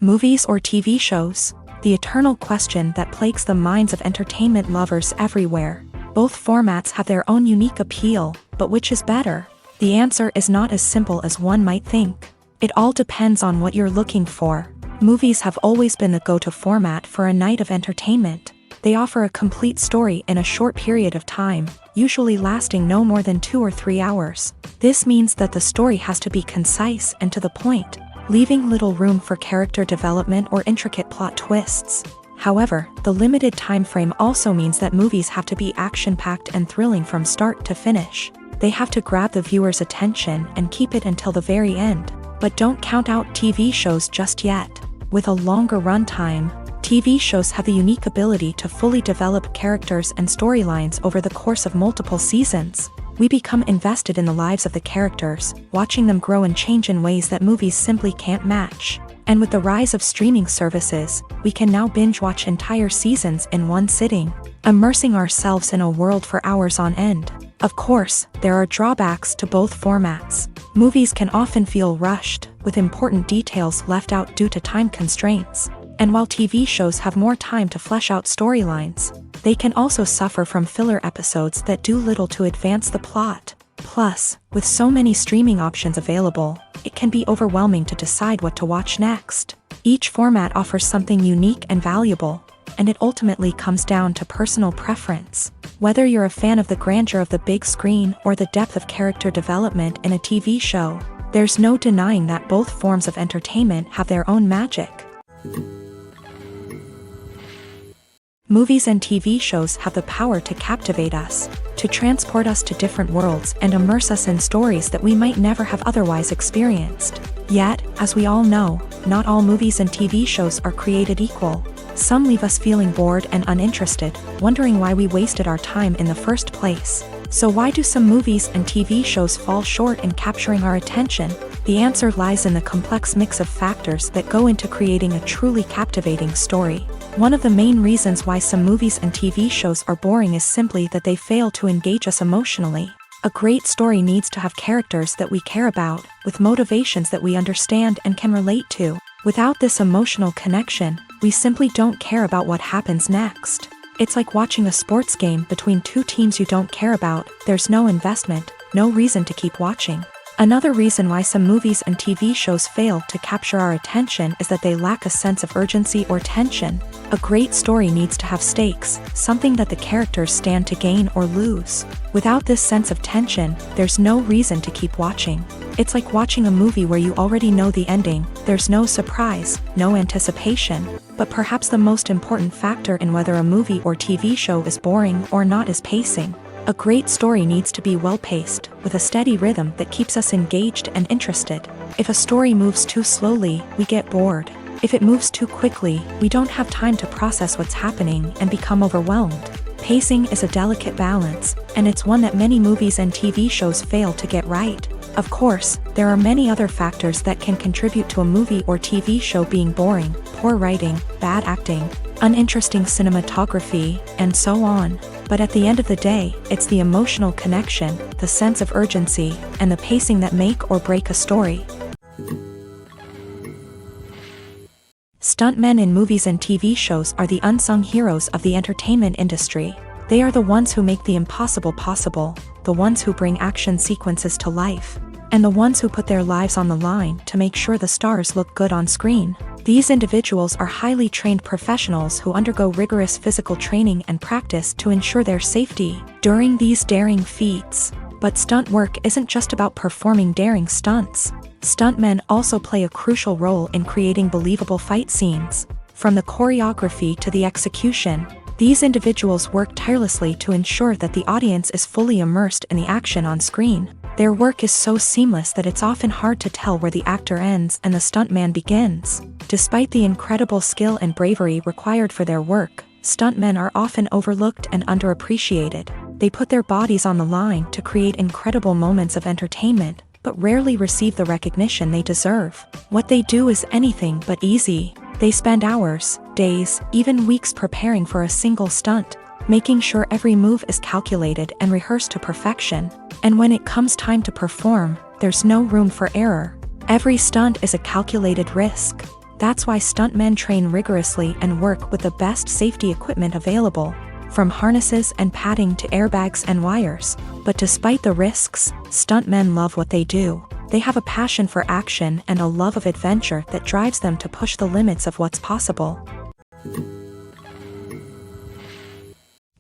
Movies or TV shows? The eternal question that plagues the minds of entertainment lovers everywhere. Both formats have their own unique appeal, but which is better? The answer is not as simple as one might think. It all depends on what you're looking for. Movies have always been the go-to format for a night of entertainment. They offer a complete story in a short period of time, usually lasting no more than 2 or 3 hours. This means that the story has to be concise and to the point, leaving little room for character development or intricate plot twists. However, the limited time frame also means that movies have to be action-packed and thrilling from start to finish. They have to grab the viewer's attention and keep it until the very end. But don't count out TV shows just yet. With a longer runtime, TV shows have the unique ability to fully develop characters and storylines over the course of multiple seasons. We become invested in the lives of the characters, watching them grow and change in ways that movies simply can't match. And with the rise of streaming services, we can now binge-watch entire seasons in one sitting, immersing ourselves in a world for hours on end. Of course, there are drawbacks to both formats. Movies can often feel rushed, with important details left out due to time constraints. And while TV shows have more time to flesh out storylines, they can also suffer from filler episodes that do little to advance the plot. Plus, with so many streaming options available, it can be overwhelming to decide what to watch next. Each format offers something unique and valuable, and it ultimately comes down to personal preference. Whether you're a fan of the grandeur of the big screen or the depth of character development in a TV show, there's no denying that both forms of entertainment have their own magic. Movies and TV shows have the power to captivate us, to transport us to different worlds and immerse us in stories that we might never have otherwise experienced. Yet, as we all know, not all movies and TV shows are created equal. Some leave us feeling bored and uninterested, wondering why we wasted our time in the first place. So why do some movies and TV shows fall short in capturing our attention? The answer lies in the complex mix of factors that go into creating a truly captivating story. One of the main reasons why some movies and TV shows are boring is simply that they fail to engage us emotionally. A great story needs to have characters that we care about, with motivations that we understand and can relate to. Without this emotional connection, we simply don't care about what happens next. It's like watching a sports game between two teams you don't care about. There's no investment, no reason to keep watching. Another reason why some movies and TV shows fail to capture our attention is that they lack a sense of urgency or tension. A great story needs to have stakes, something that the characters stand to gain or lose. Without this sense of tension, there's no reason to keep watching. It's like watching a movie where you already know the ending. There's no surprise, no anticipation. But perhaps the most important factor in whether a movie or TV show is boring or not is pacing. A great story needs to be well-paced, with a steady rhythm that keeps us engaged and interested. If a story moves too slowly, we get bored. If it moves too quickly, we don't have time to process what's happening and become overwhelmed. Pacing is a delicate balance, and it's one that many movies and TV shows fail to get right. Of course, there are many other factors that can contribute to a movie or TV show being boring: poor writing, bad acting, uninteresting cinematography, and so on. But at the end of the day, it's the emotional connection, the sense of urgency, and the pacing that make or break a story. Stuntmen in movies and TV shows are the unsung heroes of the entertainment industry. They are the ones who make the impossible possible, the ones who bring action sequences to life, and the ones who put their lives on the line to make sure the stars look good on screen. These individuals are highly trained professionals who undergo rigorous physical training and practice to ensure their safety during these daring feats. But stunt work isn't just about performing daring stunts. Stuntmen also play a crucial role in creating believable fight scenes. From the choreography to the execution, these individuals work tirelessly to ensure that the audience is fully immersed in the action on screen. Their work is so seamless that it's often hard to tell where the actor ends and the stuntman begins. Despite the incredible skill and bravery required for their work, stuntmen are often overlooked and underappreciated. They put their bodies on the line to create incredible moments of entertainment, but rarely receive the recognition they deserve. What they do is anything but easy. They spend hours, days, even weeks preparing for a single stunt, making sure every move is calculated and rehearsed to perfection. And when it comes time to perform, there's no room for error. Every stunt is a calculated risk. That's why stuntmen train rigorously and work with the best safety equipment available, from harnesses and padding to airbags and wires. But despite the risks, stuntmen love what they do. They have a passion for action and a love of adventure that drives them to push the limits of what's possible.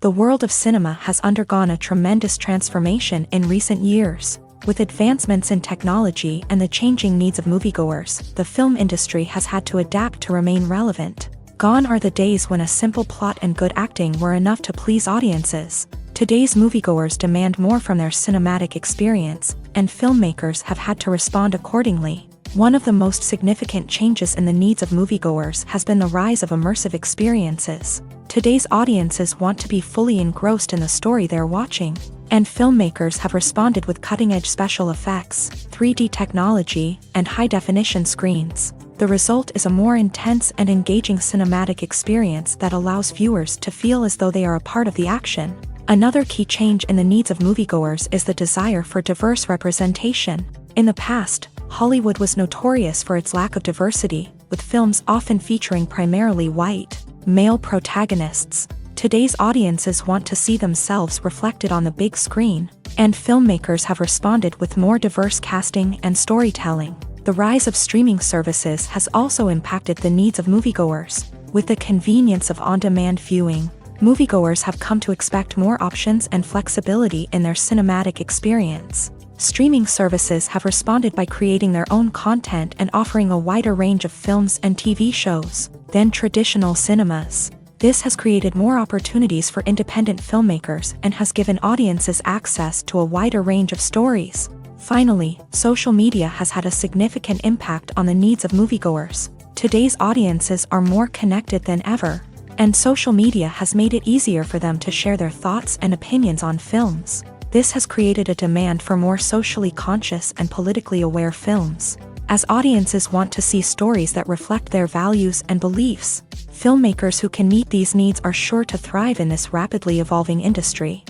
The world of cinema has undergone a tremendous transformation in recent years. With advancements in technology and the changing needs of moviegoers, the film industry has had to adapt to remain relevant. Gone are the days when a simple plot and good acting were enough to please audiences. Today's moviegoers demand more from their cinematic experience, and filmmakers have had to respond accordingly. One of the most significant changes in the needs of moviegoers has been the rise of immersive experiences. Today's audiences want to be fully engrossed in the story they're watching, and filmmakers have responded with cutting-edge special effects, 3D technology, and high-definition screens. The result is a more intense and engaging cinematic experience that allows viewers to feel as though they are a part of the action. Another key change in the needs of moviegoers is the desire for diverse representation. In the past, Hollywood was notorious for its lack of diversity, with films often featuring primarily white, male protagonists. Today's audiences want to see themselves reflected on the big screen, and filmmakers have responded with more diverse casting and storytelling. The rise of streaming services has also impacted the needs of moviegoers. With the convenience of on-demand viewing, moviegoers have come to expect more options and flexibility in their cinematic experience. Streaming services have responded by creating their own content and offering a wider range of films and TV shows than traditional cinemas. This has created more opportunities for independent filmmakers and has given audiences access to a wider range of stories. Finally, social media has had a significant impact on the needs of moviegoers. Today's audiences are more connected than ever, and social media has made it easier for them to share their thoughts and opinions on films. This has created a demand for more socially conscious and politically aware films. As audiences want to see stories that reflect their values and beliefs, filmmakers who can meet these needs are sure to thrive in this rapidly evolving industry.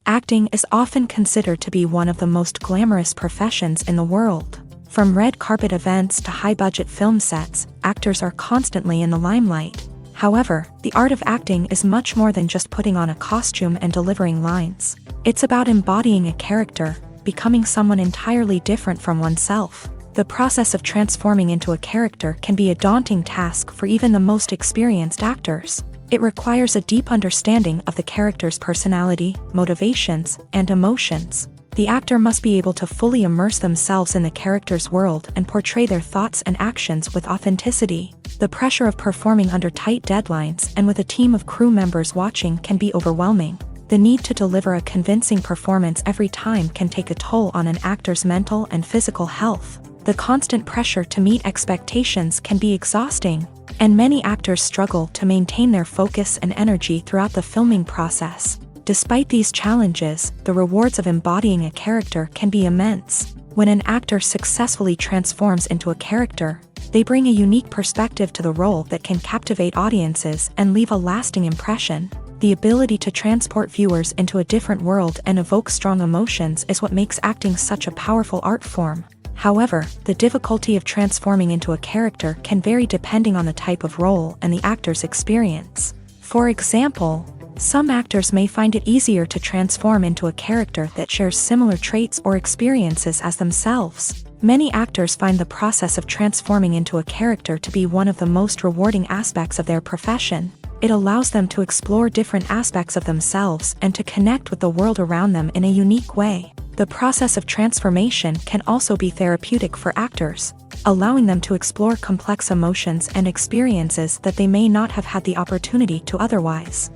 Acting is often considered to be one of the most glamorous professions in the world. From red carpet events to high-budget film sets, actors are constantly in the limelight. However, the art of acting is much more than just putting on a costume and delivering lines. It's about embodying a character, becoming someone entirely different from oneself. The process of transforming into a character can be a daunting task for even the most experienced actors. It requires a deep understanding of the character's personality, motivations, and emotions. The actor must be able to fully immerse themselves in the character's world and portray their thoughts and actions with authenticity. The pressure of performing under tight deadlines and with a team of crew members watching can be overwhelming. The need to deliver a convincing performance every time can take a toll on an actor's mental and physical health. The constant pressure to meet expectations can be exhausting, and many actors struggle to maintain their focus and energy throughout the filming process. Despite these challenges, the rewards of embodying a character can be immense. When an actor successfully transforms into a character, they bring a unique perspective to the role that can captivate audiences and leave a lasting impression. The ability to transport viewers into a different world and evoke strong emotions is what makes acting such a powerful art form. However, the difficulty of transforming into a character can vary depending on the type of role and the actor's experience. For example, some actors may find it easier to transform into a character that shares similar traits or experiences as themselves. Many actors find the process of transforming into a character to be one of the most rewarding aspects of their profession. It allows them to explore different aspects of themselves and to connect with the world around them in a unique way. The process of transformation can also be therapeutic for actors, allowing them to explore complex emotions and experiences that they may not have had the opportunity to otherwise.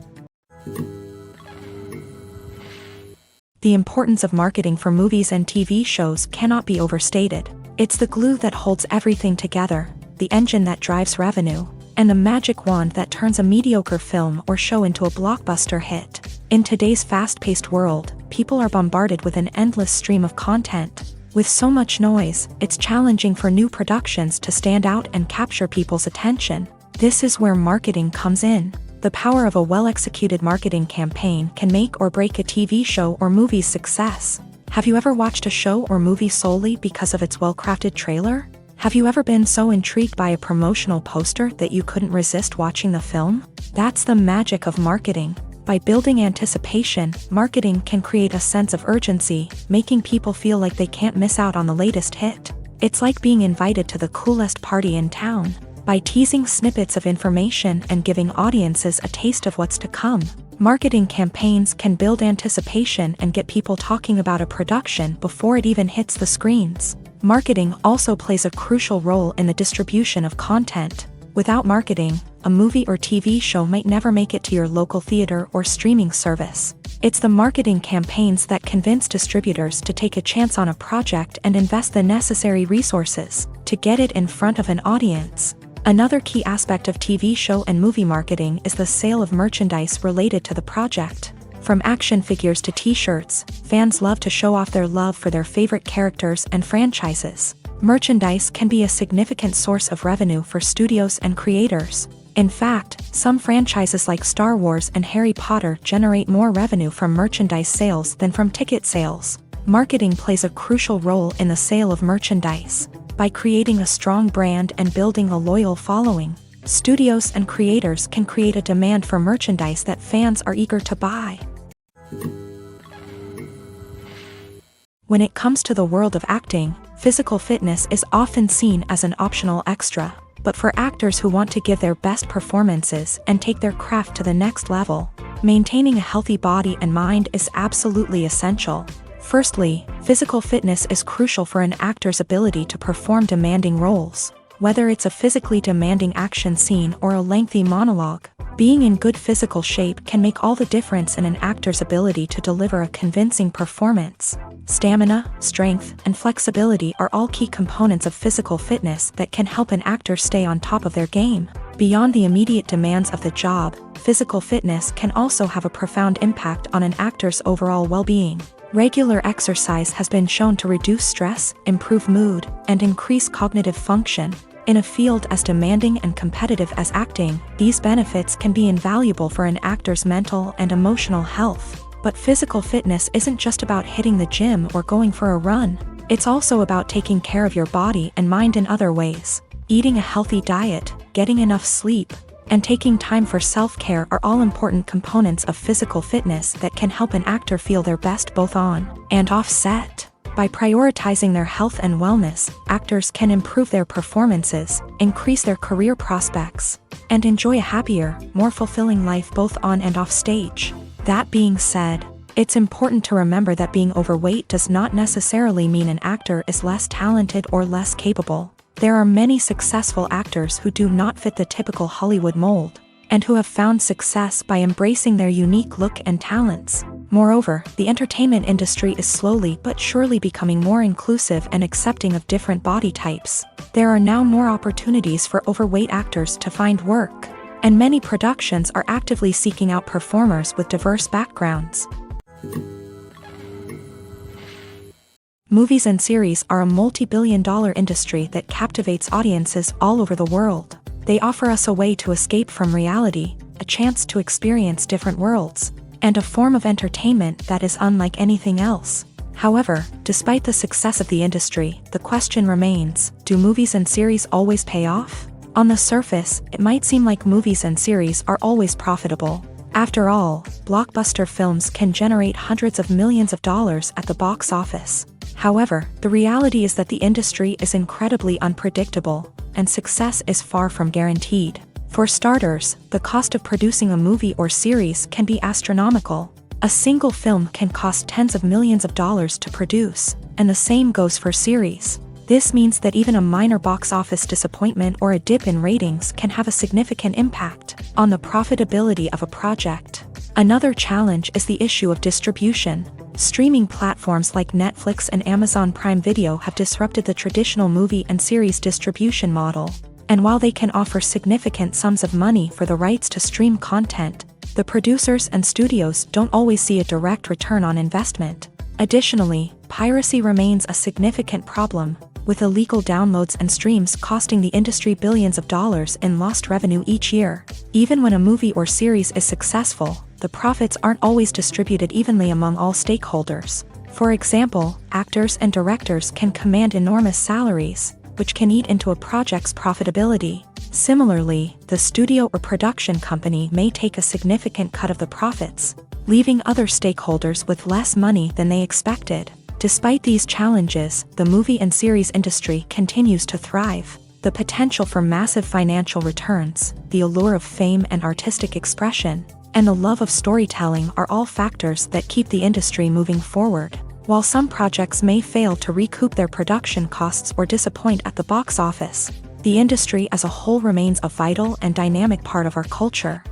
The importance of marketing for movies and TV shows cannot be overstated. It's the glue that holds everything together, the engine that drives revenue, and the magic wand that turns a mediocre film or show into a blockbuster hit. In today's fast-paced world, people are bombarded with an endless stream of content. With so much noise, it's challenging for new productions to stand out and capture people's attention. This is where marketing comes in. The power of a well-executed marketing campaign can make or break a TV show or movie's success. Have you ever watched a show or movie solely because of its well-crafted trailer? Have you ever been so intrigued by a promotional poster that you couldn't resist watching the film? That's the magic of marketing. By building anticipation, marketing can create a sense of urgency, making people feel like they can't miss out on the latest hit. It's like being invited to the coolest party in town. By teasing snippets of information and giving audiences a taste of what's to come, marketing campaigns can build anticipation and get people talking about a production before it even hits the screens. Marketing also plays a crucial role in the distribution of content. Without marketing, a movie or TV show might never make it to your local theater or streaming service. It's the marketing campaigns that convince distributors to take a chance on a project and invest the necessary resources to get it in front of an audience. Another key aspect of TV show and movie marketing is the sale of merchandise related to the project. From action figures to t-shirts, fans love to show off their love for their favorite characters and franchises. Merchandise can be a significant source of revenue for studios and creators. In fact, some franchises like Star Wars and Harry Potter generate more revenue from merchandise sales than from ticket sales. Marketing plays a crucial role in the sale of merchandise. By creating a strong brand and building a loyal following, studios and creators can create a demand for merchandise that fans are eager to buy. When it comes to the world of acting, physical fitness is often seen as an optional extra. But for actors who want to give their best performances and take their craft to the next level, maintaining a healthy body and mind is absolutely essential. Firstly, physical fitness is crucial for an actor's ability to perform demanding roles. Whether it's a physically demanding action scene or a lengthy monologue, Being in good physical shape can make all the difference in an actor's ability to deliver a convincing performance. Stamina, strength, and flexibility are all key components of physical fitness that can help an actor stay on top of their game. Beyond the immediate demands of the job, physical fitness can also have a profound impact on an actor's overall well-being. Regular exercise has been shown to reduce stress, improve mood, and increase cognitive function. In a field as demanding and competitive as acting, these benefits can be invaluable for an actor's mental and emotional health. But physical fitness isn't just about hitting the gym or going for a run. It's also about taking care of your body and mind in other ways. Eating a healthy diet, getting enough sleep, and taking time for self-care are all important components of physical fitness that can help an actor feel their best both on and off set. By prioritizing their health and wellness, actors can improve their performances, increase their career prospects, and enjoy a happier, more fulfilling life both on and off stage. That being said, it's important to remember that being overweight does not necessarily mean an actor is less talented or less capable. There are many successful actors who do not fit the typical Hollywood mold, and who have found success by embracing their unique look and talents. Moreover, the entertainment industry is slowly but surely becoming more inclusive and accepting of different body types. There are now more opportunities for overweight actors to find work, and many productions are actively seeking out performers with diverse backgrounds. Movies and series are a multi-billion-dollar industry that captivates audiences all over the world. They offer us a way to escape from reality, a chance to experience different worlds, and a form of entertainment that is unlike anything else. However, despite the success of the industry, the question remains, do movies and series always pay off? On the surface, it might seem like movies and series are always profitable. After all, blockbuster films can generate hundreds of millions of dollars at the box office. However, the reality is that the industry is incredibly unpredictable, and success is far from guaranteed. For starters, the cost of producing a movie or series can be astronomical. A single film can cost tens of millions of dollars to produce, and the same goes for series. This means that even a minor box office disappointment or a dip in ratings can have a significant impact on the profitability of a project. Another challenge is the issue of distribution. Streaming platforms like Netflix and Amazon Prime Video have disrupted the traditional movie and series distribution model. And while they can offer significant sums of money for the rights to stream content, the producers and studios don't always see a direct return on investment. Additionally, piracy remains a significant problem, with illegal downloads and streams costing the industry billions of dollars in lost revenue each year. Even when a movie or series is successful, the profits aren't always distributed evenly among all stakeholders. For example, actors and directors can command enormous salaries, which can eat into a project's profitability. Similarly, the studio or production company may take a significant cut of the profits, leaving other stakeholders with less money than they expected. Despite these challenges, the movie and series industry continues to thrive. The potential for massive financial returns, the allure of fame and artistic expression, and the love of storytelling are all factors that keep the industry moving forward. While some projects may fail to recoup their production costs or disappoint at the box office, the industry as a whole remains a vital and dynamic part of our culture.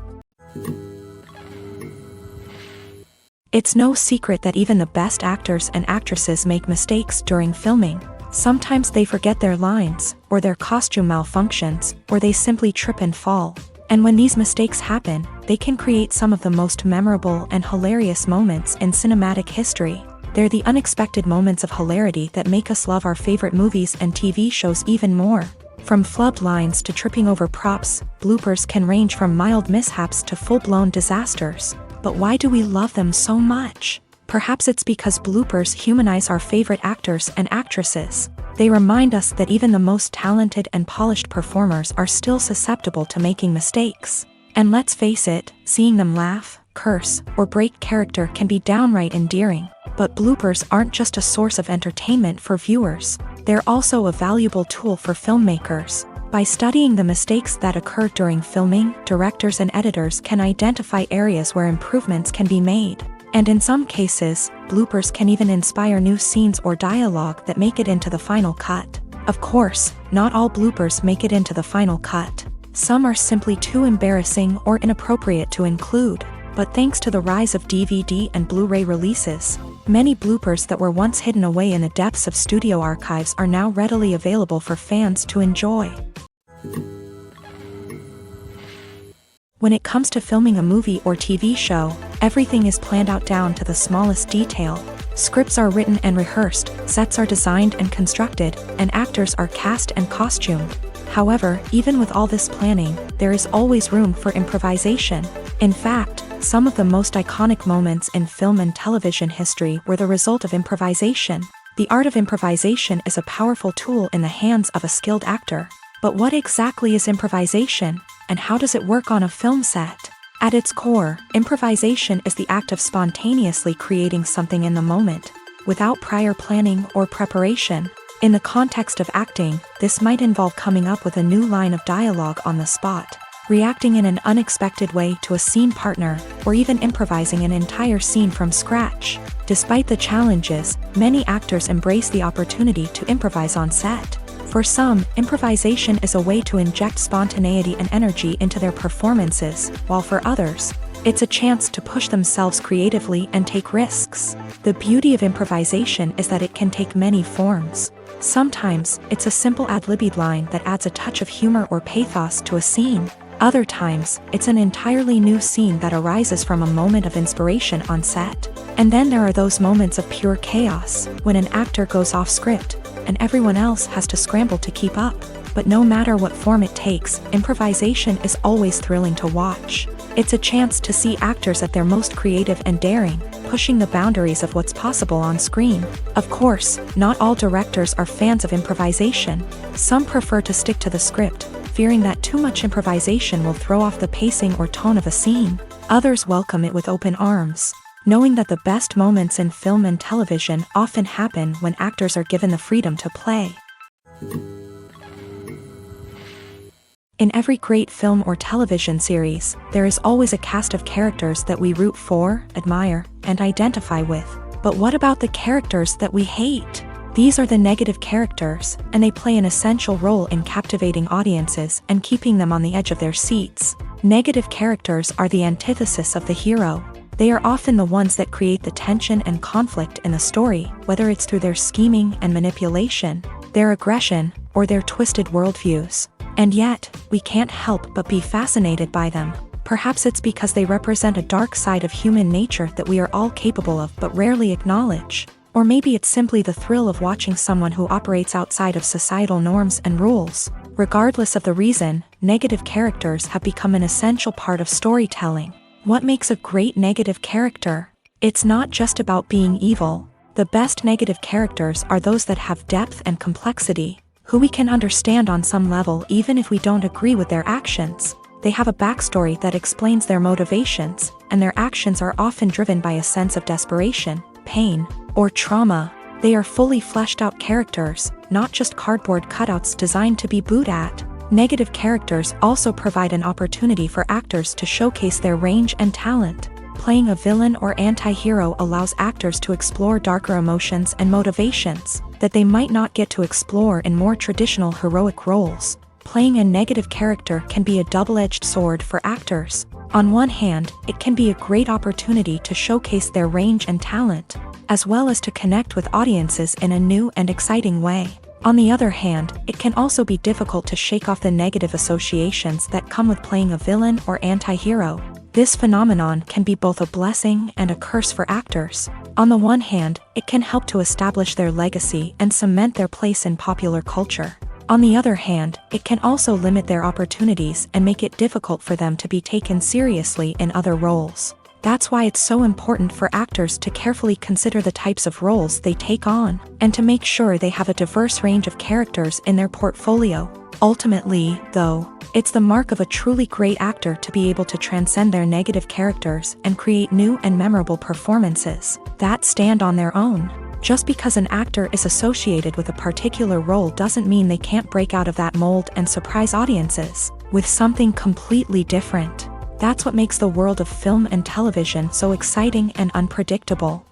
It's no secret that even the best actors and actresses make mistakes during filming. Sometimes they forget their lines, or their costume malfunctions, or they simply trip and fall. And when these mistakes happen, they can create some of the most memorable and hilarious moments in cinematic history. They're the unexpected moments of hilarity that make us love our favorite movies and TV shows even more. From flubbed lines to tripping over props, bloopers can range from mild mishaps to full-blown disasters. But why do we love them so much? Perhaps it's because bloopers humanize our favorite actors and actresses. They remind us that even the most talented and polished performers are still susceptible to making mistakes. And let's face it, seeing them laugh, curse, or break character can be downright endearing. But bloopers aren't just a source of entertainment for viewers. They're also a valuable tool for filmmakers. By studying the mistakes that occur during filming, directors and editors can identify areas where improvements can be made. And in some cases, bloopers can even inspire new scenes or dialogue that make it into the final cut. Of course, not all bloopers make it into the final cut. Some are simply too embarrassing or inappropriate to include. But thanks to the rise of DVD and Blu-ray releases, many bloopers that were once hidden away in the depths of studio archives are now readily available for fans to enjoy. When it comes to filming a movie or TV show, everything is planned out down to the smallest detail. Scripts are written and rehearsed, sets are designed and constructed, and actors are cast and costumed. However, even with all this planning, there is always room for improvisation. In fact, some of the most iconic moments in film and television history were the result of improvisation. The art of improvisation is a powerful tool in the hands of a skilled actor. But what exactly is improvisation, and how does it work on a film set? At its core, improvisation is the act of spontaneously creating something in the moment, without prior planning or preparation. In the context of acting, this might involve coming up with a new line of dialogue on the spot, reacting in an unexpected way to a scene partner, or even improvising an entire scene from scratch. Despite the challenges, many actors embrace the opportunity to improvise on set. For some, improvisation is a way to inject spontaneity and energy into their performances, while for others, it's a chance to push themselves creatively and take risks. The beauty of improvisation is that it can take many forms. Sometimes, it's a simple ad-libbed line that adds a touch of humor or pathos to a scene. Other times, it's an entirely new scene that arises from a moment of inspiration on set. And then there are those moments of pure chaos, when an actor goes off script, and everyone else has to scramble to keep up. But no matter what form it takes, improvisation is always thrilling to watch. It's a chance to see actors at their most creative and daring, pushing the boundaries of what's possible on screen. Of course, not all directors are fans of improvisation. Some prefer to stick to the script, fearing that too much improvisation will throw off the pacing or tone of a scene. Others welcome it with open arms, knowing that the best moments in film and television often happen when actors are given the freedom to play. In every great film or television series, there is always a cast of characters that we root for, admire, and identify with. But what about the characters that we hate? These are the negative characters, and they play an essential role in captivating audiences and keeping them on the edge of their seats. Negative characters are the antithesis of the hero. They are often the ones that create the tension and conflict in the story, whether it's through their scheming and manipulation, their aggression, or their twisted worldviews. And yet, we can't help but be fascinated by them. Perhaps it's because they represent a dark side of human nature that we are all capable of but rarely acknowledge. Or maybe it's simply the thrill of watching someone who operates outside of societal norms and rules. Regardless of the reason, negative characters have become an essential part of storytelling. What makes a great negative character? It's not just about being evil. The best negative characters are those that have depth and complexity, who we can understand on some level even if we don't agree with their actions. They have a backstory that explains their motivations, and their actions are often driven by a sense of desperation, pain, or trauma. They are fully fleshed out characters, not just cardboard cutouts designed to be booed at. Negative characters also provide an opportunity for actors to showcase their range and talent. Playing a villain or anti-hero allows actors to explore darker emotions and motivations that they might not get to explore in more traditional heroic roles. Playing a negative character can be a double-edged sword for actors. On one hand, it can be a great opportunity to showcase their range and talent, as well as to connect with audiences in a new and exciting way. On the other hand, it can also be difficult to shake off the negative associations that come with playing a villain or anti-hero. This phenomenon can be both a blessing and a curse for actors. On the one hand, it can help to establish their legacy and cement their place in popular culture. On the other hand, it can also limit their opportunities and make it difficult for them to be taken seriously in other roles. That's why it's so important for actors to carefully consider the types of roles they take on, and to make sure they have a diverse range of characters in their portfolio. Ultimately, though, it's the mark of a truly great actor to be able to transcend their negative characters and create new and memorable performances that stand on their own. Just because an actor is associated with a particular role doesn't mean they can't break out of that mold and surprise audiences with something completely different. That's what makes the world of film and television so exciting and unpredictable.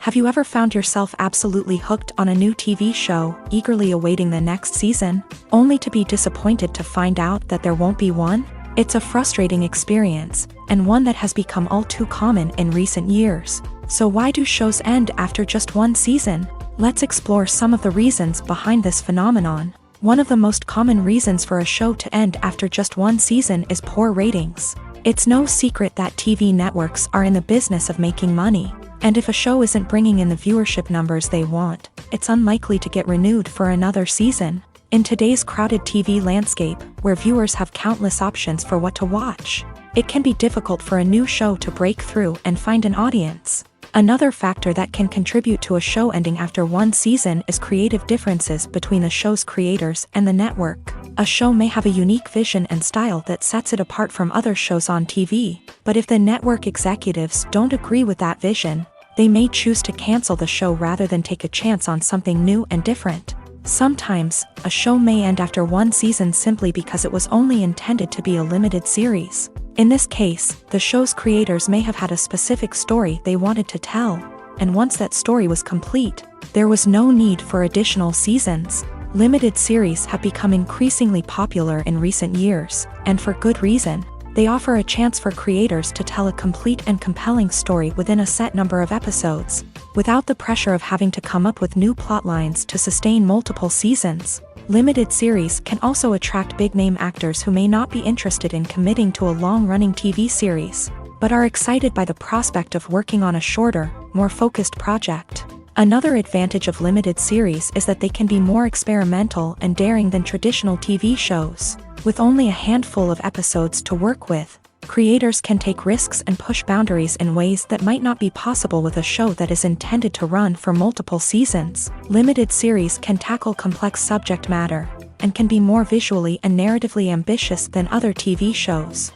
Have you ever found yourself absolutely hooked on a new TV show, eagerly awaiting the next season, only to be disappointed to find out that there won't be one? It's a frustrating experience, and one that has become all too common in recent years. So why do shows end after just one season? Let's explore some of the reasons behind this phenomenon. One of the most common reasons for a show to end after just one season is poor ratings. It's no secret that TV networks are in the business of making money. And if a show isn't bringing in the viewership numbers they want, it's unlikely to get renewed for another season. In today's crowded TV landscape, where viewers have countless options for what to watch, it can be difficult for a new show to break through and find an audience. Another factor that can contribute to a show ending after one season is creative differences between the show's creators and the network. A show may have a unique vision and style that sets it apart from other shows on TV, but if the network executives don't agree with that vision, they may choose to cancel the show rather than take a chance on something new and different. Sometimes, a show may end after one season simply because it was only intended to be a limited series. In this case, the show's creators may have had a specific story they wanted to tell, and once that story was complete, there was no need for additional seasons. Limited series have become increasingly popular in recent years, and for good reason. They offer a chance for creators to tell a complete and compelling story within a set number of episodes, without the pressure of having to come up with new plotlines to sustain multiple seasons. Limited series can also attract big-name actors who may not be interested in committing to a long-running TV series, but are excited by the prospect of working on a shorter, more focused project. Another advantage of limited series is that they can be more experimental and daring than traditional TV shows. With only a handful of episodes to work with, creators can take risks and push boundaries in ways that might not be possible with a show that is intended to run for multiple seasons. Limited series can tackle complex subject matter, and can be more visually and narratively ambitious than other TV shows.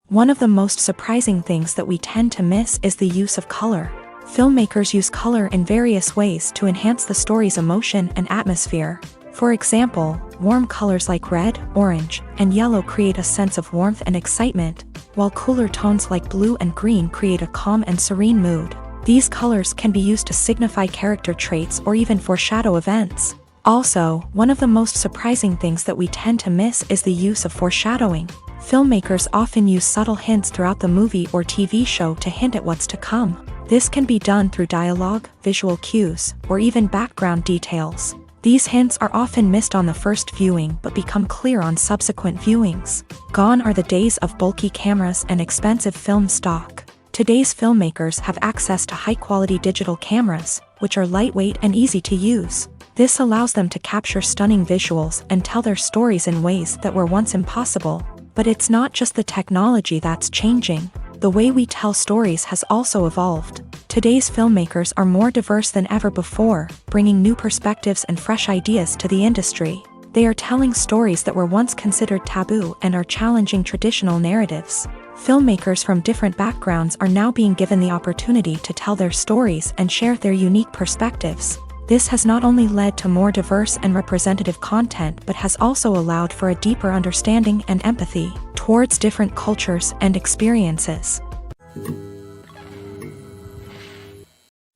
One of the most surprising things that we tend to miss is the use of color. Filmmakers use color in various ways to enhance the story's emotion and atmosphere. For example, warm colors like red, orange, and yellow create a sense of warmth and excitement, while cooler tones like blue and green create a calm and serene mood. These colors can be used to signify character traits or even foreshadow events. Also, one of the most surprising things that we tend to miss is the use of foreshadowing. Filmmakers often use subtle hints throughout the movie or TV show to hint at what's to come. This can be done through dialogue, visual cues, or even background details. These hints are often missed on the first viewing but become clear on subsequent viewings. Gone are the days of bulky cameras and expensive film stock. Today's filmmakers have access to high-quality digital cameras, which are lightweight and easy to use. This allows them to capture stunning visuals and tell their stories in ways that were once impossible. But it's not just the technology that's changing. The way we tell stories has also evolved. Today's filmmakers are more diverse than ever before, bringing new perspectives and fresh ideas to the industry. They are telling stories that were once considered taboo and are challenging traditional narratives. Filmmakers from different backgrounds are now being given the opportunity to tell their stories and share their unique perspectives. This has not only led to more diverse and representative content but has also allowed for a deeper understanding and empathy towards different cultures and experiences.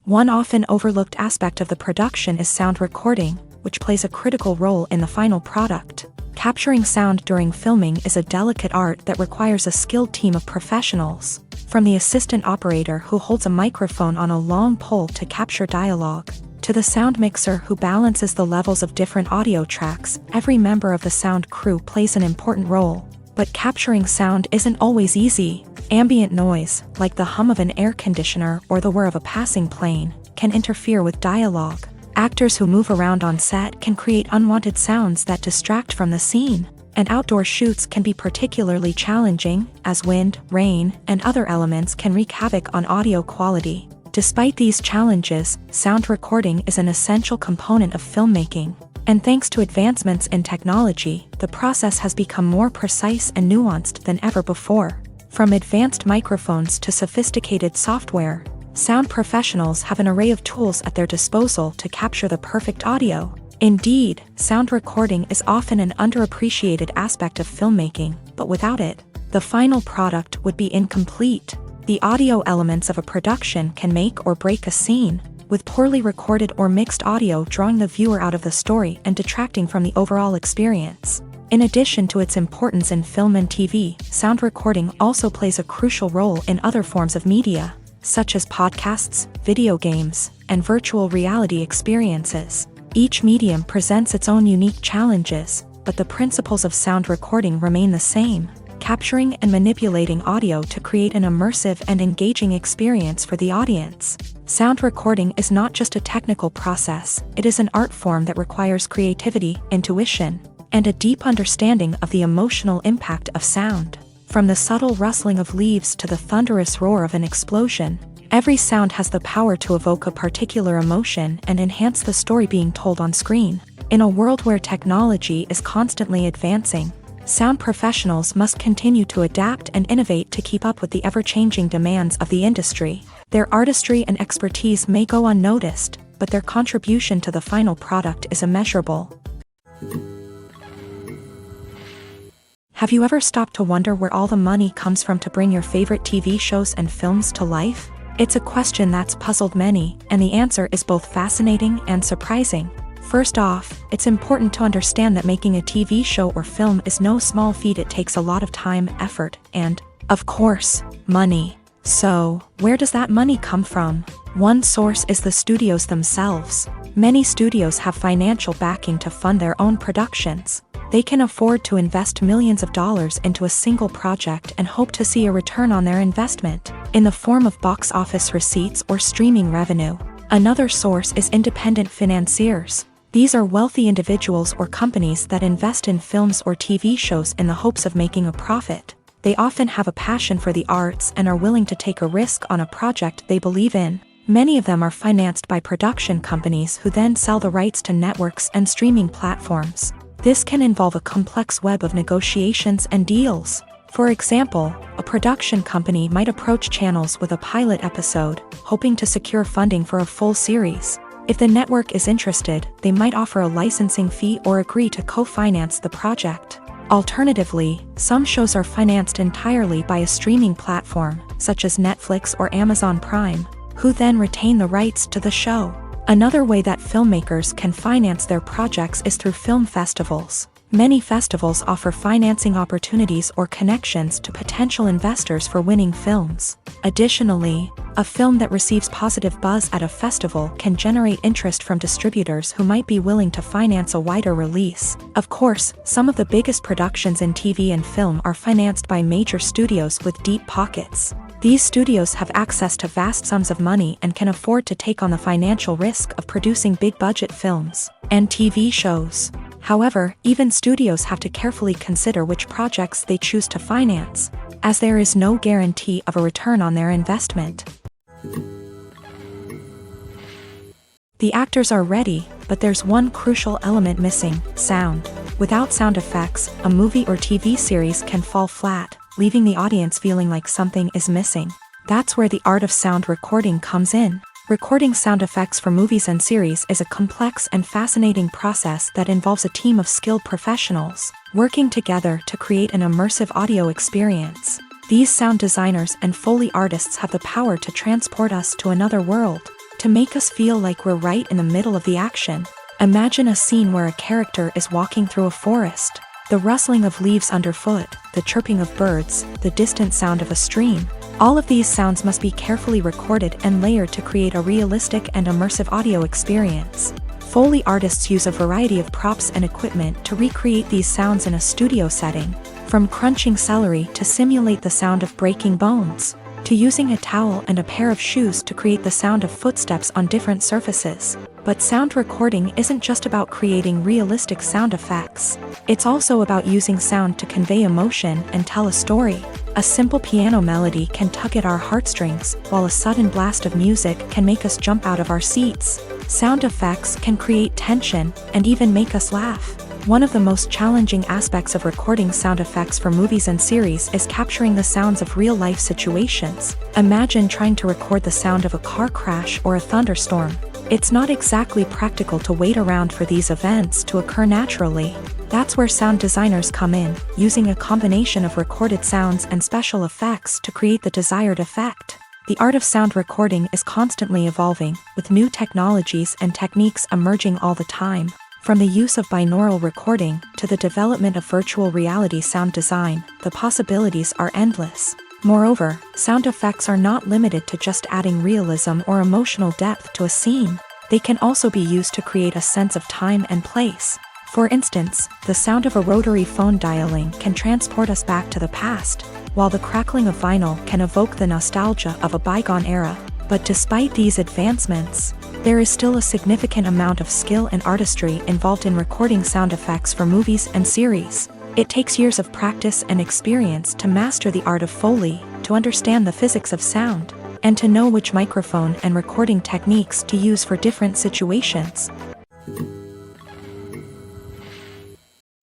One often overlooked aspect of the production is sound recording, which plays a critical role in the final product. Capturing sound during filming is a delicate art that requires a skilled team of professionals, from the assistant operator who holds a microphone on a long pole to capture dialogue, to the sound mixer who balances the levels of different audio tracks. Every member of the sound crew plays an important role. But capturing sound isn't always easy. Ambient noise, like the hum of an air conditioner or the whir of a passing plane, can interfere with dialogue. Actors who move around on set can create unwanted sounds that distract from the scene. And outdoor shoots can be particularly challenging, as wind, rain, and other elements can wreak havoc on audio quality. Despite these challenges, sound recording is an essential component of filmmaking. And thanks to advancements in technology, the process has become more precise and nuanced than ever before. From advanced microphones to sophisticated software, sound professionals have an array of tools at their disposal to capture the perfect audio. Indeed, sound recording is often an underappreciated aspect of filmmaking, but without it, the final product would be incomplete. The audio elements of a production can make or break a scene, with poorly recorded or mixed audio drawing the viewer out of the story and detracting from the overall experience. In addition to its importance in film and TV, sound recording also plays a crucial role in other forms of media, such as podcasts, video games, and virtual reality experiences. Each medium presents its own unique challenges, but the principles of sound recording remain the same, capturing and manipulating audio to create an immersive and engaging experience for the audience. Sound recording is not just a technical process, it is an art form that requires creativity, intuition, and a deep understanding of the emotional impact of sound. From the subtle rustling of leaves to the thunderous roar of an explosion, every sound has the power to evoke a particular emotion and enhance the story being told on screen. In a world where technology is constantly advancing, sound professionals must continue to adapt and innovate to keep up with the ever-changing demands of the industry. Their artistry and expertise may go unnoticed, but their contribution to the final product is immeasurable. Have you ever stopped to wonder where all the money comes from to bring your favorite TV shows and films to life? It's a question that's puzzled many, and the answer is both fascinating and surprising. First off, it's important to understand that making a TV show or film is no small feat. It takes a lot of time, effort, and, of course, money. So, where does that money come from? One source is the studios themselves. Many studios have financial backing to fund their own productions. They can afford to invest millions of dollars into a single project and hope to see a return on their investment, in the form of box office receipts or streaming revenue. Another source is independent financiers. These are wealthy individuals or companies that invest in films or TV shows in the hopes of making a profit. They often have a passion for the arts and are willing to take a risk on a project they believe in. Many of them are financed by production companies who then sell the rights to networks and streaming platforms. This can involve a complex web of negotiations and deals. For example, a production company might approach channels with a pilot episode, hoping to secure funding for a full series. If the network is interested, they might offer a licensing fee or agree to co-finance the project. Alternatively, some shows are financed entirely by a streaming platform, such as Netflix or Amazon Prime, who then retain the rights to the show. Another way that filmmakers can finance their projects is through film festivals. Many festivals offer financing opportunities or connections to potential investors for winning films. Additionally, a film that receives positive buzz at a festival can generate interest from distributors who might be willing to finance a wider release. Of course, some of the biggest productions in TV and film are financed by major studios with deep pockets. These studios have access to vast sums of money and can afford to take on the financial risk of producing big-budget films and TV shows. However, even studios have to carefully consider which projects they choose to finance, as there is no guarantee of a return on their investment. The actors are ready, but there's one crucial element missing: sound. Without sound effects, a movie or TV series can fall flat, leaving the audience feeling like something is missing. That's where the art of sound recording comes in. Recording sound effects for movies and series is a complex and fascinating process that involves a team of skilled professionals working together to create an immersive audio experience. These sound designers and Foley artists have the power to transport us to another world, to make us feel like we're right in the middle of the action. Imagine a scene where a character is walking through a forest. The rustling of leaves underfoot, the chirping of birds, the distant sound of a stream. All of these sounds must be carefully recorded and layered to create a realistic and immersive audio experience. Foley artists use a variety of props and equipment to recreate these sounds in a studio setting, from crunching celery to simulate the sound of breaking bones, to using a towel and a pair of shoes to create the sound of footsteps on different surfaces. But sound recording isn't just about creating realistic sound effects. It's also about using sound to convey emotion and tell a story. A simple piano melody can tug at our heartstrings, while a sudden blast of music can make us jump out of our seats. Sound effects can create tension and even make us laugh. One of the most challenging aspects of recording sound effects for movies and series is capturing the sounds of real-life situations. Imagine trying to record the sound of a car crash or a thunderstorm. It's not exactly practical to wait around for these events to occur naturally. That's where sound designers come in, using a combination of recorded sounds and special effects to create the desired effect. The art of sound recording is constantly evolving, with new technologies and techniques emerging all the time. From the use of binaural recording to the development of virtual reality sound design, the possibilities are endless. Moreover, sound effects are not limited to just adding realism or emotional depth to a scene. They can also be used to create a sense of time and place. For instance, the sound of a rotary phone dialing can transport us back to the past, while the crackling of vinyl can evoke the nostalgia of a bygone era. But despite these advancements, there is still a significant amount of skill and artistry involved in recording sound effects for movies and series. It takes years of practice and experience to master the art of Foley, to understand the physics of sound, and to know which microphone and recording techniques to use for different situations.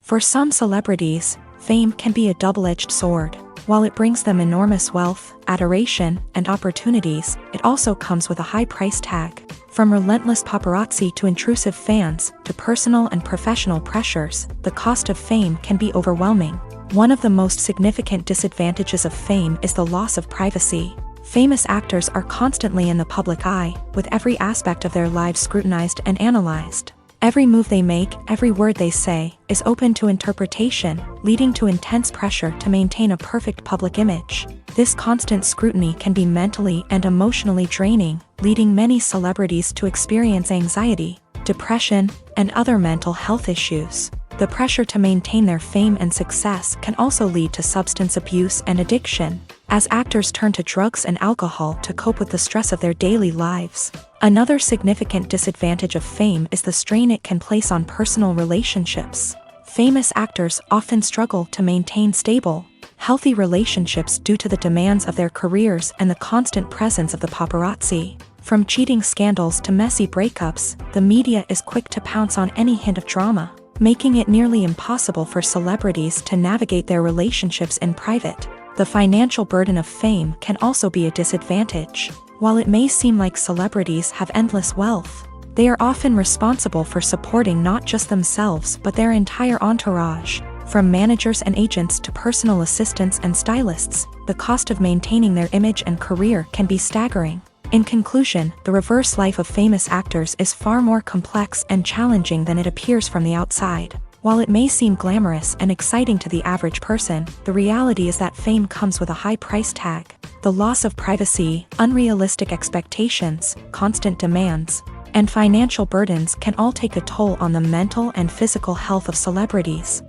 For some celebrities, fame can be a double-edged sword. While it brings them enormous wealth, adoration, and opportunities, it also comes with a high price tag. From relentless paparazzi to intrusive fans, to personal and professional pressures, the cost of fame can be overwhelming. One of the most significant disadvantages of fame is the loss of privacy. Famous actors are constantly in the public eye, with every aspect of their lives scrutinized and analyzed. Every move they make, every word they say, is open to interpretation, leading to intense pressure to maintain a perfect public image. This constant scrutiny can be mentally and emotionally draining, leading many celebrities to experience anxiety, depression, and other mental health issues. The pressure to maintain their fame and success can also lead to substance abuse and addiction, as actors turn to drugs and alcohol to cope with the stress of their daily lives. Another significant disadvantage of fame is the strain it can place on personal relationships. Famous actors often struggle to maintain stable, healthy relationships due to the demands of their careers and the constant presence of the paparazzi. From cheating scandals to messy breakups, the media is quick to pounce on any hint of drama, making it nearly impossible for celebrities to navigate their relationships in private. The financial burden of fame can also be a disadvantage. While it may seem like celebrities have endless wealth, they are often responsible for supporting not just themselves but their entire entourage. From managers and agents to personal assistants and stylists, the cost of maintaining their image and career can be staggering. In conclusion, the reverse life of famous actors is far more complex and challenging than it appears from the outside. While it may seem glamorous and exciting to the average person, the reality is that fame comes with a high price tag. The loss of privacy, unrealistic expectations, constant demands, and financial burdens can all take a toll on the mental and physical health of celebrities.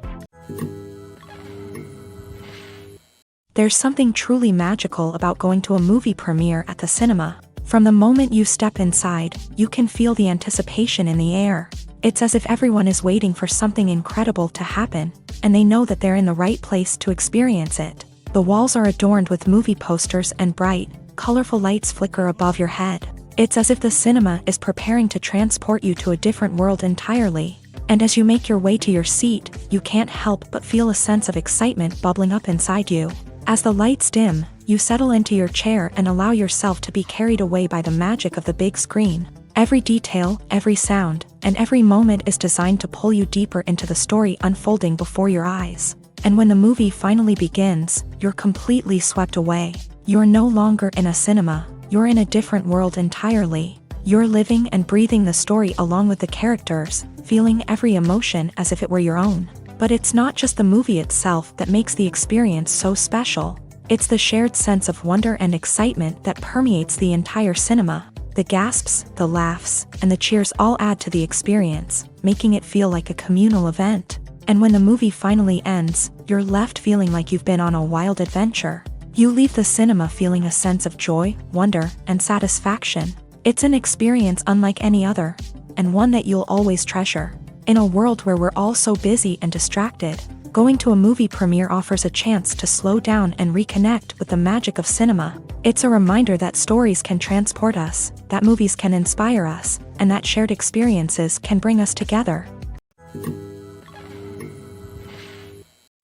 There's something truly magical about going to a movie premiere at the cinema. From the moment you step inside, you can feel the anticipation in the air. It's as if everyone is waiting for something incredible to happen, and they know that they're in the right place to experience it. The walls are adorned with movie posters and bright, colorful lights flicker above your head. It's as if the cinema is preparing to transport you to a different world entirely. And as you make your way to your seat, you can't help but feel a sense of excitement bubbling up inside you. As the lights dim, you settle into your chair and allow yourself to be carried away by the magic of the big screen. Every detail, every sound, and every moment is designed to pull you deeper into the story unfolding before your eyes. And when the movie finally begins, you're completely swept away. You're no longer in a cinema, you're in a different world entirely. You're living and breathing the story along with the characters, feeling every emotion as if it were your own. But it's not just the movie itself that makes the experience so special. It's the shared sense of wonder and excitement that permeates the entire cinema. The gasps, the laughs, and the cheers all add to the experience, making it feel like a communal event. And when the movie finally ends, you're left feeling like you've been on a wild adventure. You leave the cinema feeling a sense of joy, wonder, and satisfaction. It's an experience unlike any other, and one that you'll always treasure. In a world where we're all so busy and distracted, going to a movie premiere offers a chance to slow down and reconnect with the magic of cinema. It's a reminder that stories can transport us, that movies can inspire us, and that shared experiences can bring us together.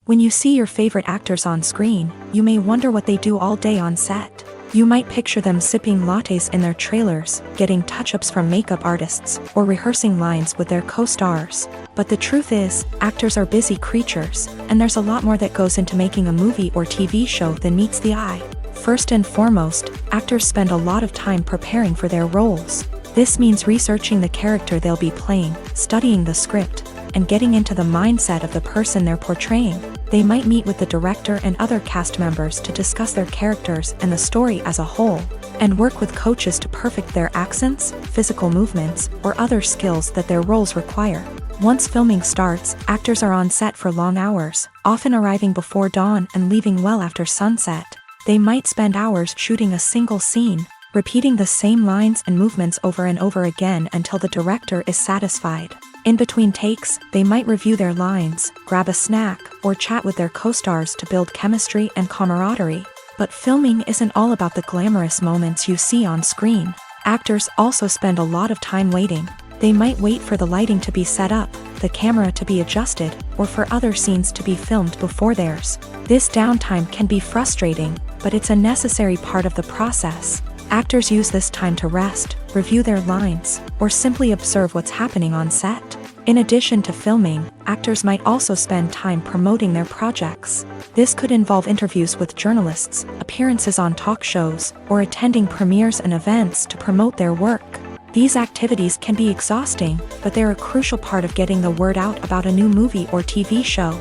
When you see your favorite actors on screen, you may wonder what they do all day on set. You might picture them sipping lattes in their trailers, getting touch-ups from makeup artists, or rehearsing lines with their co-stars. But the truth is, actors are busy creatures, and there's a lot more that goes into making a movie or TV show than meets the eye. First and foremost, actors spend a lot of time preparing for their roles. This means researching the character they'll be playing, studying the script, and getting into the mindset of the person they're portraying. They might meet with the director and other cast members to discuss their characters and the story as a whole, and work with coaches to perfect their accents, physical movements, or other skills that their roles require. Once filming starts, actors are on set for long hours, often arriving before dawn and leaving well after sunset. They might spend hours shooting a single scene, repeating the same lines and movements over and over again until the director is satisfied. In between takes, they might review their lines, grab a snack, or chat with their co-stars to build chemistry and camaraderie. But filming isn't all about the glamorous moments you see on screen. Actors also spend a lot of time waiting. They might wait for the lighting to be set up, the camera to be adjusted, or for other scenes to be filmed before theirs. This downtime can be frustrating, but it's a necessary part of the process. Actors use this time to rest, review their lines, or simply observe what's happening on set. In addition to filming, actors might also spend time promoting their projects. This could involve interviews with journalists, appearances on talk shows, or attending premieres and events to promote their work. These activities can be exhausting, but they're a crucial part of getting the word out about a new movie or TV show.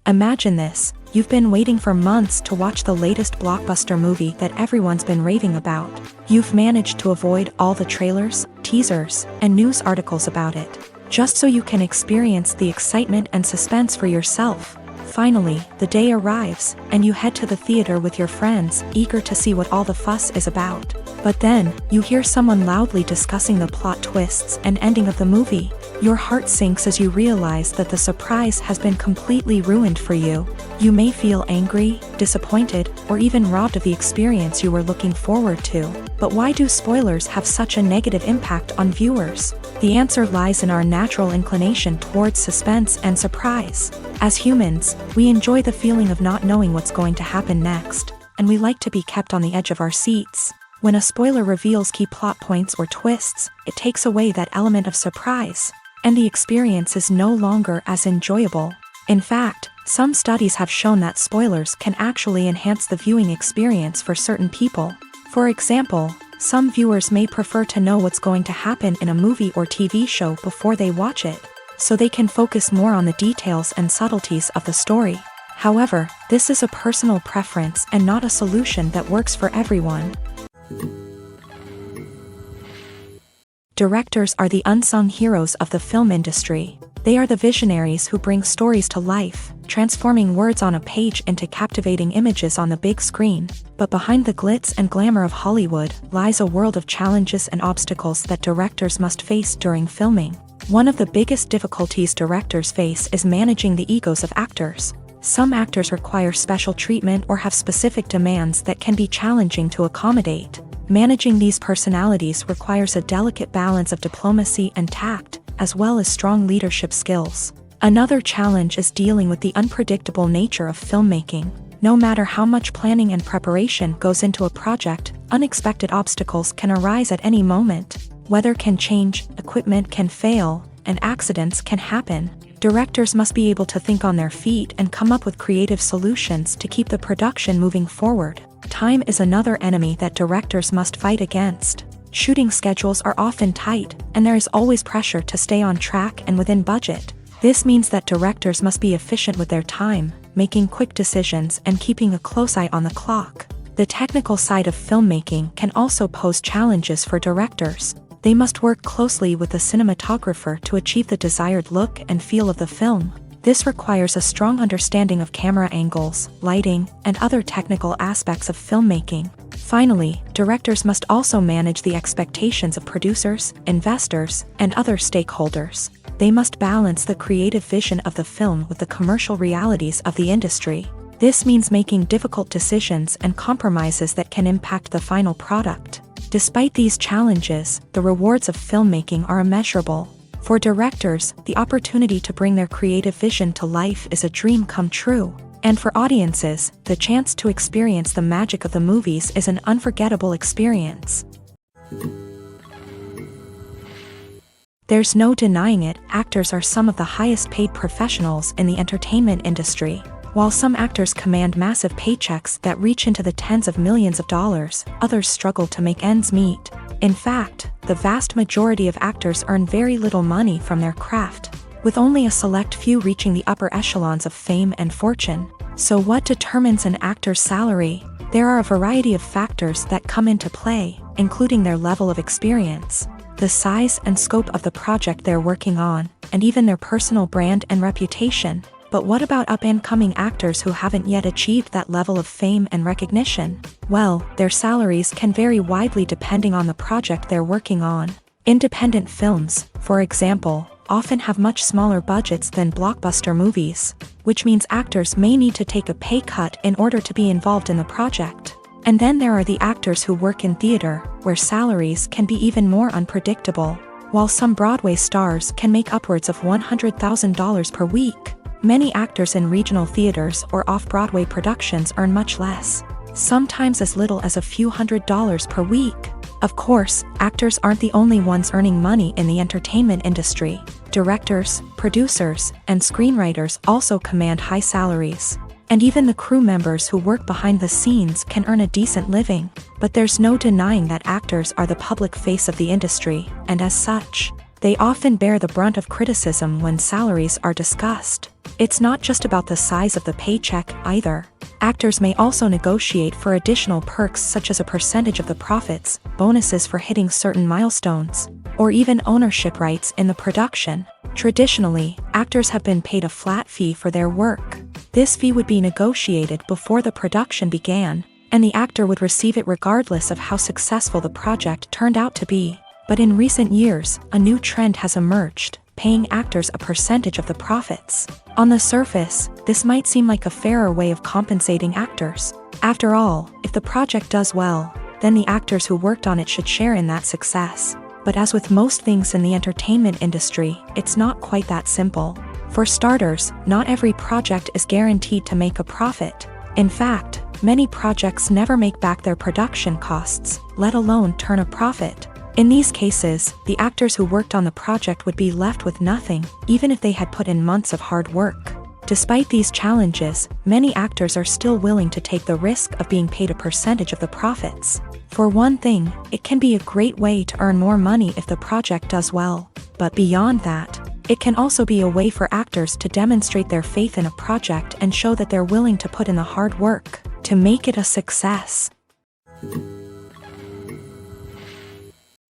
Imagine this. You've been waiting for months to watch the latest blockbuster movie that everyone's been raving about. You've managed to avoid all the trailers, teasers, and news articles about it, just so you can experience the excitement and suspense for yourself. Finally, the day arrives, and you head to the theater with your friends, eager to see what all the fuss is about. But then, you hear someone loudly discussing the plot twists and ending of the movie. Your heart sinks as you realize that the surprise has been completely ruined for you. You may feel angry, disappointed, or even robbed of the experience you were looking forward to. But why do spoilers have such a negative impact on viewers? The answer lies in our natural inclination towards suspense and surprise. As humans, we enjoy the feeling of not knowing what's going to happen next, and we like to be kept on the edge of our seats. When a spoiler reveals key plot points or twists, it takes away that element of surprise, and the experience is no longer as enjoyable. In fact, some studies have shown that spoilers can actually enhance the viewing experience for certain people. For example, some viewers may prefer to know what's going to happen in a movie or TV show before they watch it, so they can focus more on the details and subtleties of the story. However, this is a personal preference and not a solution that works for everyone. Directors are the unsung heroes of the film industry. They are the visionaries who bring stories to life, transforming words on a page into captivating images on the big screen. But behind the glitz and glamour of Hollywood lies a world of challenges and obstacles that directors must face during filming. One of the biggest difficulties directors face is managing the egos of actors. Some actors require special treatment or have specific demands that can be challenging to accommodate. Managing these personalities requires a delicate balance of diplomacy and tact, as well as strong leadership skills. Another challenge is dealing with the unpredictable nature of filmmaking. No matter how much planning and preparation goes into a project, unexpected obstacles can arise at any moment. Weather can change, equipment can fail, and accidents can happen. Directors must be able to think on their feet and come up with creative solutions to keep the production moving forward. Time is another enemy that directors must fight against. Shooting schedules are often tight, and there is always pressure to stay on track and within budget. This means that directors must be efficient with their time, making quick decisions and keeping a close eye on the clock. The technical side of filmmaking can also pose challenges for directors. They must work closely with the cinematographer to achieve the desired look and feel of the film. This requires a strong understanding of camera angles, lighting, and other technical aspects of filmmaking. Finally, directors must also manage the expectations of producers, investors, and other stakeholders. They must balance the creative vision of the film with the commercial realities of the industry. This means making difficult decisions and compromises that can impact the final product. Despite these challenges, the rewards of filmmaking are immeasurable. For directors, the opportunity to bring their creative vision to life is a dream come true. And for audiences, the chance to experience the magic of the movies is an unforgettable experience. There's no denying it, actors are some of the highest paid professionals in the entertainment industry. While some actors command massive paychecks that reach into the tens of millions of dollars, others struggle to make ends meet. In fact, the vast majority of actors earn very little money from their craft, with only a select few reaching the upper echelons of fame and fortune. So what determines an actor's salary? There are a variety of factors that come into play, including their level of experience, the size and scope of the project they're working on, and even their personal brand and reputation. But what about up-and-coming actors who haven't yet achieved that level of fame and recognition? Well, their salaries can vary widely depending on the project they're working on. Independent films, for example, often have much smaller budgets than blockbuster movies, which means actors may need to take a pay cut in order to be involved in the project. And then there are the actors who work in theater, where salaries can be even more unpredictable. While some Broadway stars can make upwards of $100,000 per week, many actors in regional theaters or off-Broadway productions earn much less, sometimes as little as a few $100s per week. Of course, actors aren't the only ones earning money in the entertainment industry. Directors, producers, and screenwriters also command high salaries. And even the crew members who work behind the scenes can earn a decent living. But there's no denying that actors are the public face of the industry, and as such, they often bear the brunt of criticism when salaries are discussed. It's not just about the size of the paycheck either. Actors may also negotiate for additional perks such as a percentage of the profits, bonuses for hitting certain milestones, or even ownership rights in the production. Traditionally, actors have been paid a flat fee for their work. This fee would be negotiated before the production began, and the actor would receive it regardless of how successful the project turned out to be. But in recent years, a new trend has emerged, paying actors a percentage of the profits. On the surface, this might seem like a fairer way of compensating actors. After all, if the project does well, then the actors who worked on it should share in that success. But as with most things in the entertainment industry, it's not quite that simple. For starters, not every project is guaranteed to make a profit. In fact, many projects never make back their production costs, let alone turn a profit. In these cases, the actors who worked on the project would be left with nothing, even if they had put in months of hard work. Despite these challenges, many actors are still willing to take the risk of being paid a percentage of the profits. For one thing, it can be a great way to earn more money if the project does well. But beyond that, it can also be a way for actors to demonstrate their faith in a project and show that they're willing to put in the hard work to make it a success.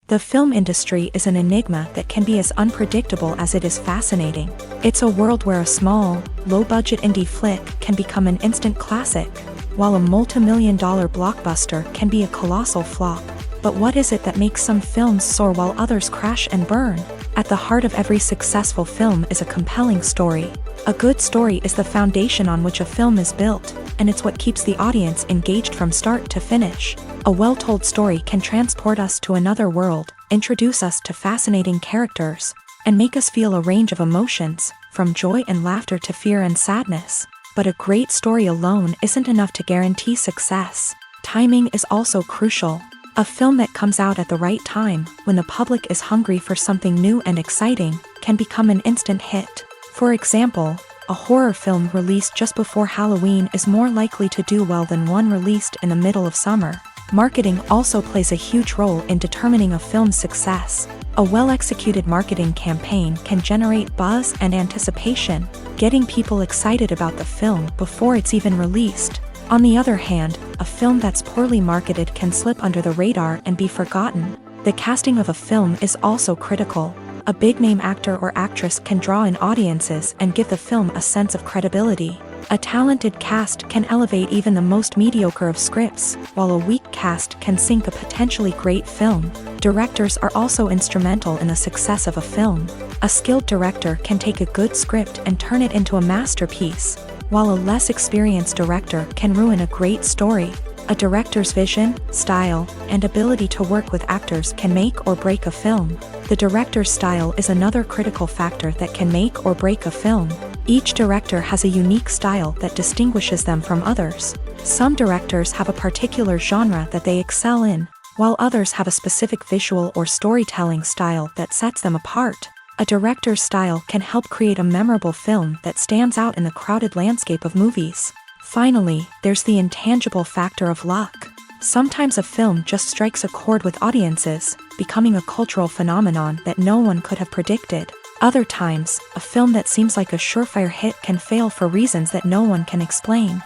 The film industry is an enigma that can be as unpredictable as it is fascinating. It's a world where a small, low-budget indie flick can become an instant classic, while a multi-million-dollar blockbuster can be a colossal flop. But what is it that makes some films soar while others crash and burn? At the heart of every successful film is a compelling story. A good story is the foundation on which a film is built, and it's what keeps the audience engaged from start to finish. A well-told story can transport us to another world, introduce us to fascinating characters, and make us feel a range of emotions, from joy and laughter to fear and sadness. But a great story alone isn't enough to guarantee success. Timing is also crucial. A film that comes out at the right time, when the public is hungry for something new and exciting, can become an instant hit. For example, a horror film released just before Halloween is more likely to do well than one released in the middle of summer. Marketing also plays a huge role in determining a film's success. A well-executed marketing campaign can generate buzz and anticipation, getting people excited about the film before it's even released. On the other hand, a film that's poorly marketed can slip under the radar and be forgotten. The casting of a film is also critical. A big-name actor or actress can draw in audiences and give the film a sense of credibility. A talented cast can elevate even the most mediocre of scripts, while a weak cast can sink a potentially great film. Directors are also instrumental in the success of a film. A skilled director can take a good script and turn it into a masterpiece, while a less experienced director can ruin a great story. A director's vision, style, and ability to work with actors can make or break a film. The director's style is another critical factor that can make or break a film. Each director has a unique style that distinguishes them from others. Some directors have a particular genre that they excel in, while others have a specific visual or storytelling style that sets them apart. A director's style can help create a memorable film that stands out in the crowded landscape of movies. Finally, there's the intangible factor of luck. Sometimes a film just strikes a chord with audiences, becoming a cultural phenomenon that no one could have predicted. Other times, a film that seems like a surefire hit can fail for reasons that no one can explain.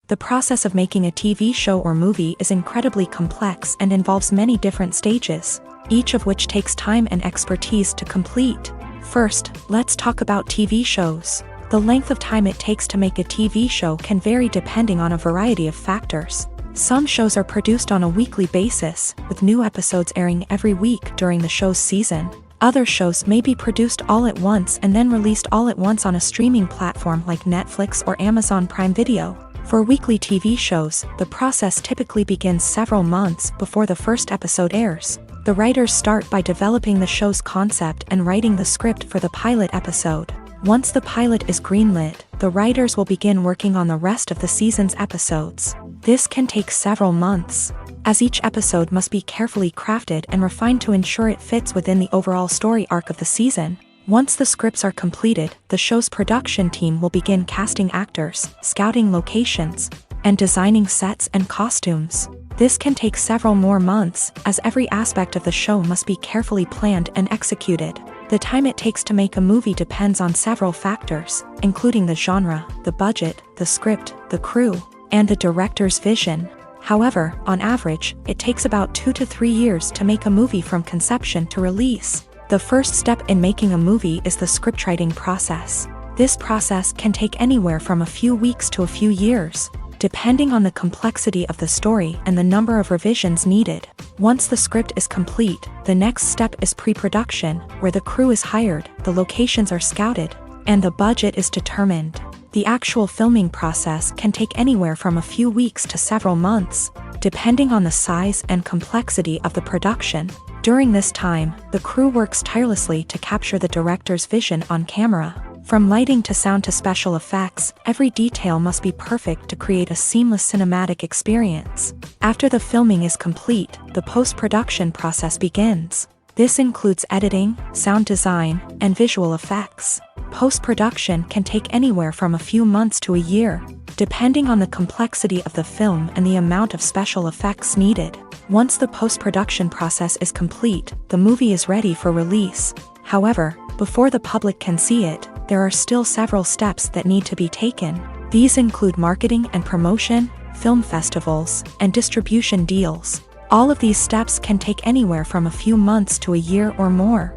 The process of making a TV show or movie is incredibly complex and involves many different stages, each of which takes time and expertise to complete. First, let's talk about TV shows. The length of time it takes to make a TV show can vary depending on a variety of factors. Some shows are produced on a weekly basis, with new episodes airing every week during the show's season. Other shows may be produced all at once and then released all at once on a streaming platform like Netflix or Amazon Prime Video. For weekly TV shows, the process typically begins several months before the first episode airs. The writers start by developing the show's concept and writing the script for the pilot episode. Once the pilot is greenlit, the writers will begin working on the rest of the season's episodes. This can take several months, as each episode must be carefully crafted and refined to ensure it fits within the overall story arc of the season. Once the scripts are completed, the show's production team will begin casting actors, scouting locations, and designing sets and costumes. This can take several more months, as every aspect of the show must be carefully planned and executed. The time it takes to make a movie depends on several factors, including the genre, the budget, the script, the crew, and the director's vision. However, on average, it takes about 2 to 3 years to make a movie from conception to release. The first step in making a movie is the scriptwriting process. This process can take anywhere from a few weeks to a few years, depending on the complexity of the story and the number of revisions needed. Once the script is complete, the next step is pre-production, where the crew is hired, the locations are scouted, and the budget is determined. The actual filming process can take anywhere from a few weeks to several months, depending on the size and complexity of the production. During this time, the crew works tirelessly to capture the director's vision on camera. From lighting to sound to special effects, every detail must be perfect to create a seamless cinematic experience. After the filming is complete, the post-production process begins. This includes editing, sound design, and visual effects. Post-production can take anywhere from a few months to a year, depending on the complexity of the film and the amount of special effects needed. Once the post-production process is complete, the movie is ready for release. However, before the public can see it, there are still several steps that need to be taken. These include marketing and promotion, film festivals, and distribution deals. All of these steps can take anywhere from a few months to a year or more.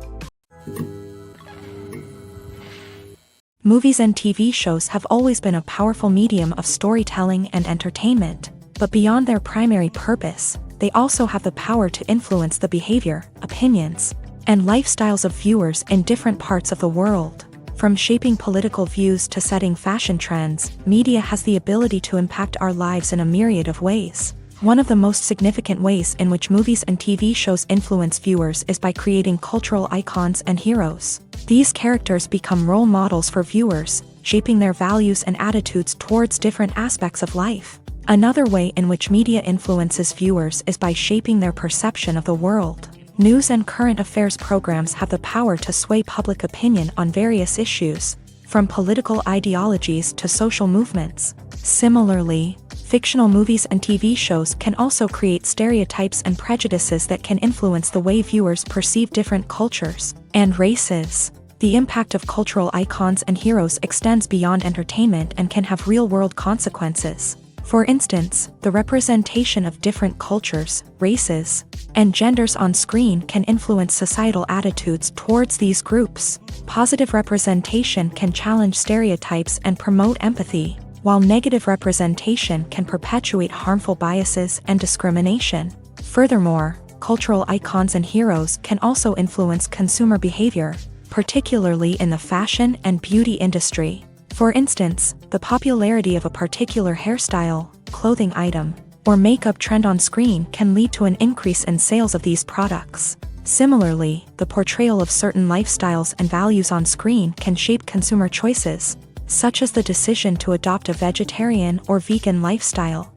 Movies and TV shows have always been a powerful medium of storytelling and entertainment, but beyond their primary purpose, they also have the power to influence the behavior, opinions, and lifestyles of viewers in different parts of the world. From shaping political views to setting fashion trends, media has the ability to impact our lives in a myriad of ways. One of the most significant ways in which movies and TV shows influence viewers is by creating cultural icons and heroes. These characters become role models for viewers, shaping their values and attitudes towards different aspects of life. Another way in which media influences viewers is by shaping their perception of the world. News and current affairs programs have the power to sway public opinion on various issues, from political ideologies to social movements. Similarly, fictional movies and TV shows can also create stereotypes and prejudices that can influence the way viewers perceive different cultures and races. The impact of cultural icons and heroes extends beyond entertainment and can have real-world consequences. For instance, the representation of different cultures, races, and genders on screen can influence societal attitudes towards these groups. Positive representation can challenge stereotypes and promote empathy, while negative representation can perpetuate harmful biases and discrimination. Furthermore, cultural icons and heroes can also influence consumer behavior, particularly in the fashion and beauty industry. For instance, the popularity of a particular hairstyle, clothing item, or makeup trend on screen can lead to an increase in sales of these products. Similarly, the portrayal of certain lifestyles and values on screen can shape consumer choices, such as the decision to adopt a vegetarian or vegan lifestyle.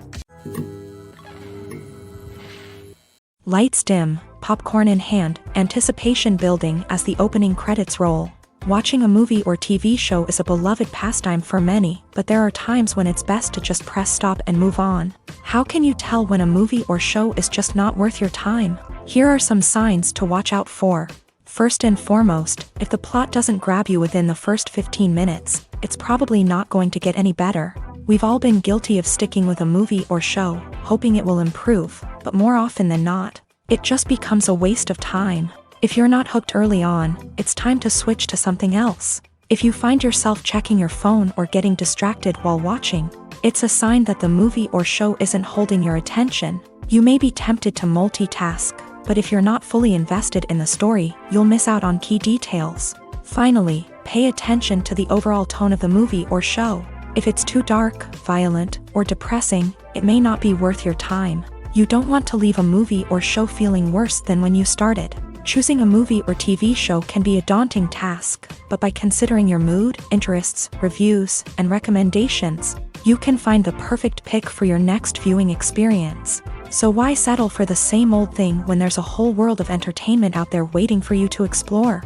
Lights dim, popcorn in hand, anticipation building as the opening credits roll. Watching a movie or TV show is a beloved pastime for many, but there are times when it's best to just press stop and move on. How can you tell when a movie or show is just not worth your time? Here are some signs to watch out for. First and foremost, if the plot doesn't grab you within the first 15 minutes, it's probably not going to get any better. We've all been guilty of sticking with a movie or show, hoping it will improve, but more often than not, it just becomes a waste of time. If you're not hooked early on, it's time to switch to something else. If you find yourself checking your phone or getting distracted while watching, it's a sign that the movie or show isn't holding your attention. You may be tempted to multitask, but if you're not fully invested in the story, you'll miss out on key details. Finally, pay attention to the overall tone of the movie or show. If it's too dark, violent, or depressing, it may not be worth your time. You don't want to leave a movie or show feeling worse than when you started. Choosing a movie or TV show can be a daunting task, but by considering your mood, interests, reviews, and recommendations, you can find the perfect pick for your next viewing experience. So why settle for the same old thing when there's a whole world of entertainment out there waiting for you to explore?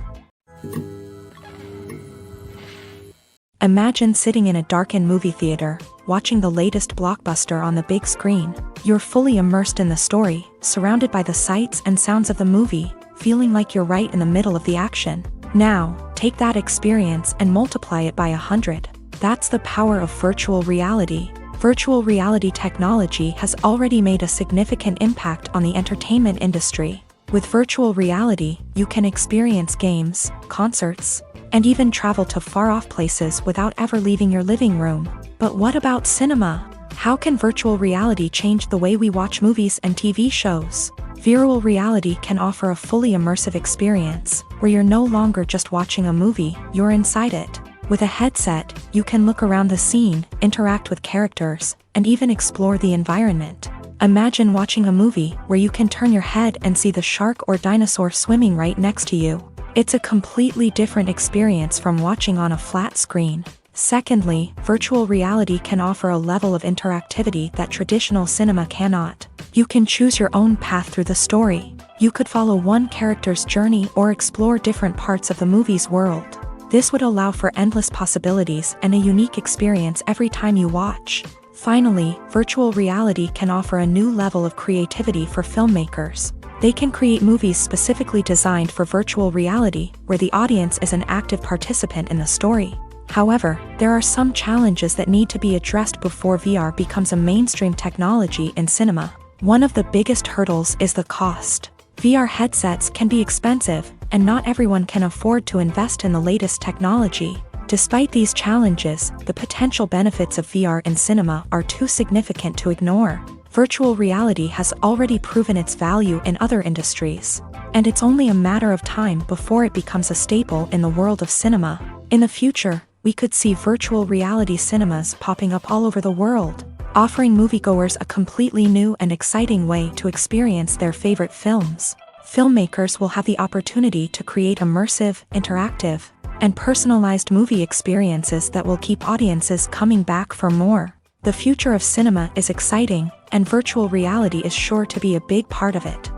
Imagine sitting in a darkened movie theater, watching the latest blockbuster on the big screen. You're fully immersed in the story, surrounded by the sights and sounds of the movie, feeling like you're right in the middle of the action. Now, take that experience and multiply it by 100. That's the power of virtual reality. Virtual reality technology has already made a significant impact on the entertainment industry. With virtual reality, you can experience games, concerts, and even travel to far-off places without ever leaving your living room. But what about cinema? How can virtual reality change the way we watch movies and TV shows? Virtual reality can offer a fully immersive experience, where you're no longer just watching a movie, you're inside it. With a headset, you can look around the scene, interact with characters, and even explore the environment. Imagine watching a movie where you can turn your head and see the shark or dinosaur swimming right next to you. It's a completely different experience from watching on a flat screen. Secondly, virtual reality can offer a level of interactivity that traditional cinema cannot. You can choose your own path through the story. You could follow one character's journey or explore different parts of the movie's world. This would allow for endless possibilities and a unique experience every time you watch. Finally, virtual reality can offer a new level of creativity for filmmakers. They can create movies specifically designed for virtual reality, where the audience is an active participant in the story. However, there are some challenges that need to be addressed before VR becomes a mainstream technology in cinema. One of the biggest hurdles is the cost. VR headsets can be expensive, and not everyone can afford to invest in the latest technology. Despite these challenges, the potential benefits of VR in cinema are too significant to ignore. Virtual reality has already proven its value in other industries, and it's only a matter of time before it becomes a staple in the world of cinema. In the future, we could see virtual reality cinemas popping up all over the world, offering moviegoers a completely new and exciting way to experience their favorite films. Filmmakers will have the opportunity to create immersive, interactive, and personalized movie experiences that will keep audiences coming back for more. The future of cinema is exciting, and virtual reality is sure to be a big part of it.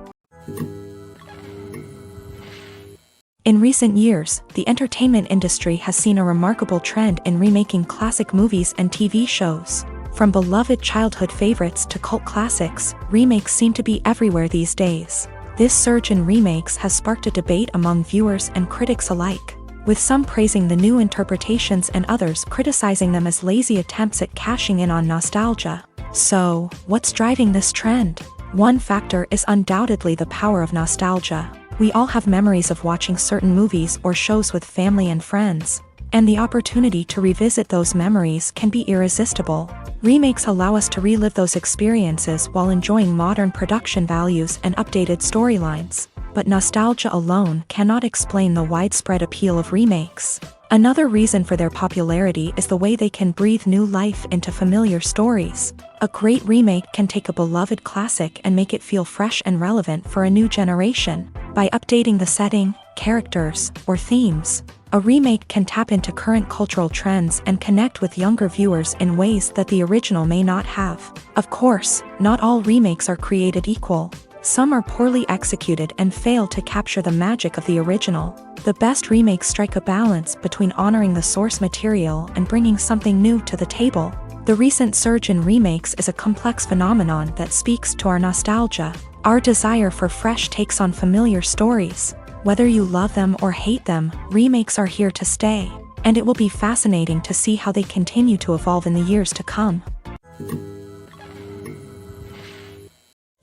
In recent years, the entertainment industry has seen a remarkable trend in remaking classic movies and TV shows. From beloved childhood favorites to cult classics, remakes seem to be everywhere these days. This surge in remakes has sparked a debate among viewers and critics alike, with some praising the new interpretations and others criticizing them as lazy attempts at cashing in on nostalgia. So, what's driving this trend? One factor is undoubtedly the power of nostalgia. We all have memories of watching certain movies or shows with family and friends, and the opportunity to revisit those memories can be irresistible. Remakes allow us to relive those experiences while enjoying modern production values and updated storylines. But nostalgia alone cannot explain the widespread appeal of remakes. Another reason for their popularity is the way they can breathe new life into familiar stories. A great remake can take a beloved classic and make it feel fresh and relevant for a new generation. By updating the setting, characters, or themes, a remake can tap into current cultural trends and connect with younger viewers in ways that the original may not have. Of course, not all remakes are created equal. Some are poorly executed and fail to capture the magic of the original. The best remakes strike a balance between honoring the source material and bringing something new to the table. The recent surge in remakes is a complex phenomenon that speaks to our nostalgia, our desire for fresh takes on familiar stories. Whether you love them or hate them, remakes are here to stay, and it will be fascinating to see how they continue to evolve in the years to come.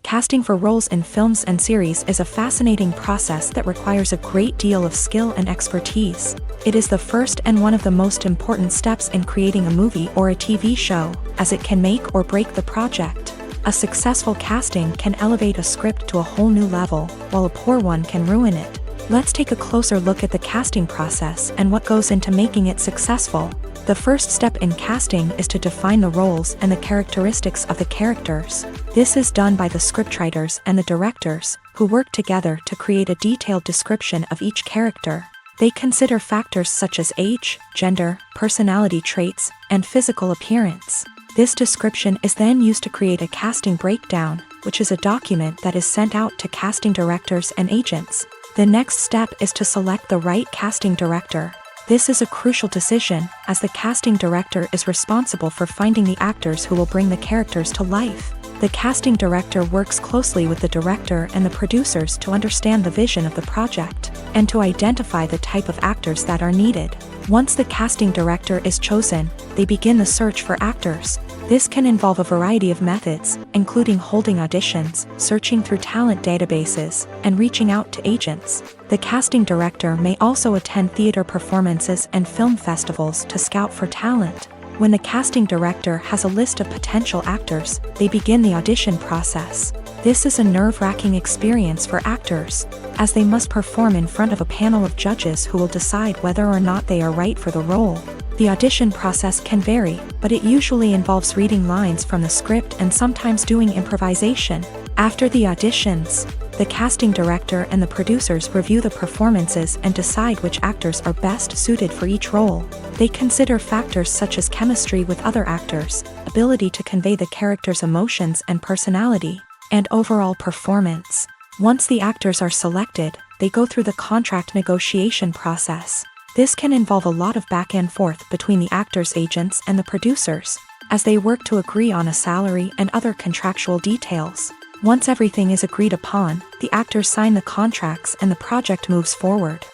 Casting for roles in films and series is a fascinating process that requires a great deal of skill and expertise. It is the first and one of the most important steps in creating a movie or a TV show, as it can make or break the project. A successful casting can elevate a script to a whole new level, while a poor one can ruin it. Let's take a closer look at the casting process and what goes into making it successful. The first step in casting is to define the roles and the characteristics of the characters. This is done by the scriptwriters and the directors, who work together to create a detailed description of each character. They consider factors such as age, gender, personality traits, and physical appearance. This description is then used to create a casting breakdown, which is a document that is sent out to casting directors and agents. The next step is to select the right casting director. This is a crucial decision, as the casting director is responsible for finding the actors who will bring the characters to life. The casting director works closely with the director and the producers to understand the vision of the project, and to identify the type of actors that are needed. Once the casting director is chosen, they begin the search for actors. This can involve a variety of methods, including holding auditions, searching through talent databases, and reaching out to agents. The casting director may also attend theater performances and film festivals to scout for talent. When the casting director has a list of potential actors, they begin the audition process. This is a nerve-wracking experience for actors, as they must perform in front of a panel of judges who will decide whether or not they are right for the role. The audition process can vary, but it usually involves reading lines from the script and sometimes doing improvisation. After the auditions, the casting director and the producers review the performances and decide which actors are best suited for each role. They consider factors such as chemistry with other actors, ability to convey the character's emotions and personality, and overall performance. Once the actors are selected, they go through the contract negotiation process. This can involve a lot of back and forth between the actors' agents and the producers, as they work to agree on a salary and other contractual details. Once everything is agreed upon, the actors sign the contracts and the project moves forward.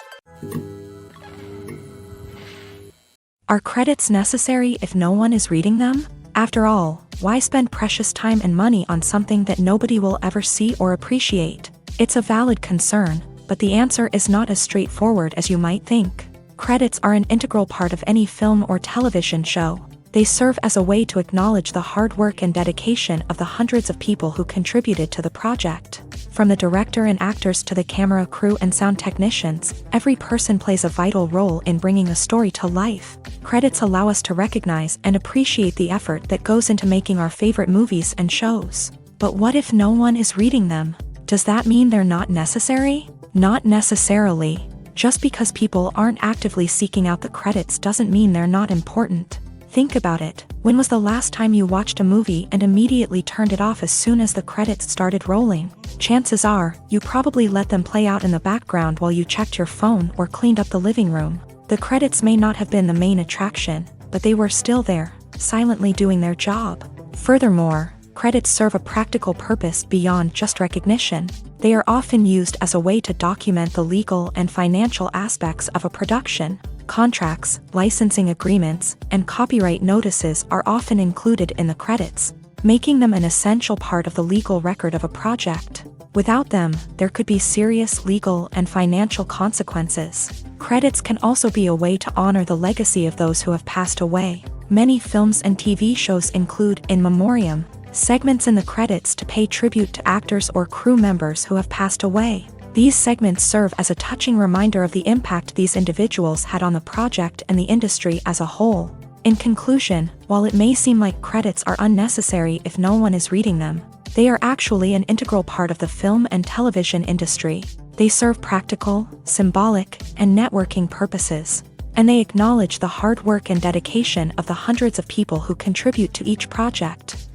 Are credits necessary if no one is reading them? After all, why spend precious time and money on something that nobody will ever see or appreciate? It's a valid concern, but the answer is not as straightforward as you might think. Credits are an integral part of any film or television show. They serve as a way to acknowledge the hard work and dedication of the hundreds of people who contributed to the project. From the director and actors to the camera crew and sound technicians, every person plays a vital role in bringing a story to life. Credits allow us to recognize and appreciate the effort that goes into making our favorite movies and shows. But what if no one is reading them? Does that mean they're not necessary? Not necessarily. Just because people aren't actively seeking out the credits doesn't mean they're not important. Think about it. When was the last time you watched a movie and immediately turned it off as soon as the credits started rolling? Chances are, you probably let them play out in the background while you checked your phone or cleaned up the living room. The credits may not have been the main attraction, but they were still there, silently doing their job. Furthermore, credits serve a practical purpose beyond just recognition. They are often used as a way to document the legal and financial aspects of a production. Contracts, licensing agreements, and copyright notices are often included in the credits, making them an essential part of the legal record of a project. Without them, there could be serious legal and financial consequences. Credits can also be a way to honor the legacy of those who have passed away. Many films and TV shows include in memoriam segments in the credits to pay tribute to actors or crew members who have passed away. These segments serve as a touching reminder of the impact these individuals had on the project and the industry as a whole. In conclusion, while it may seem like credits are unnecessary if no one is reading them, they are actually an integral part of the film and television industry. They serve practical, symbolic, and networking purposes, and they acknowledge the hard work and dedication of the hundreds of people who contribute to each project.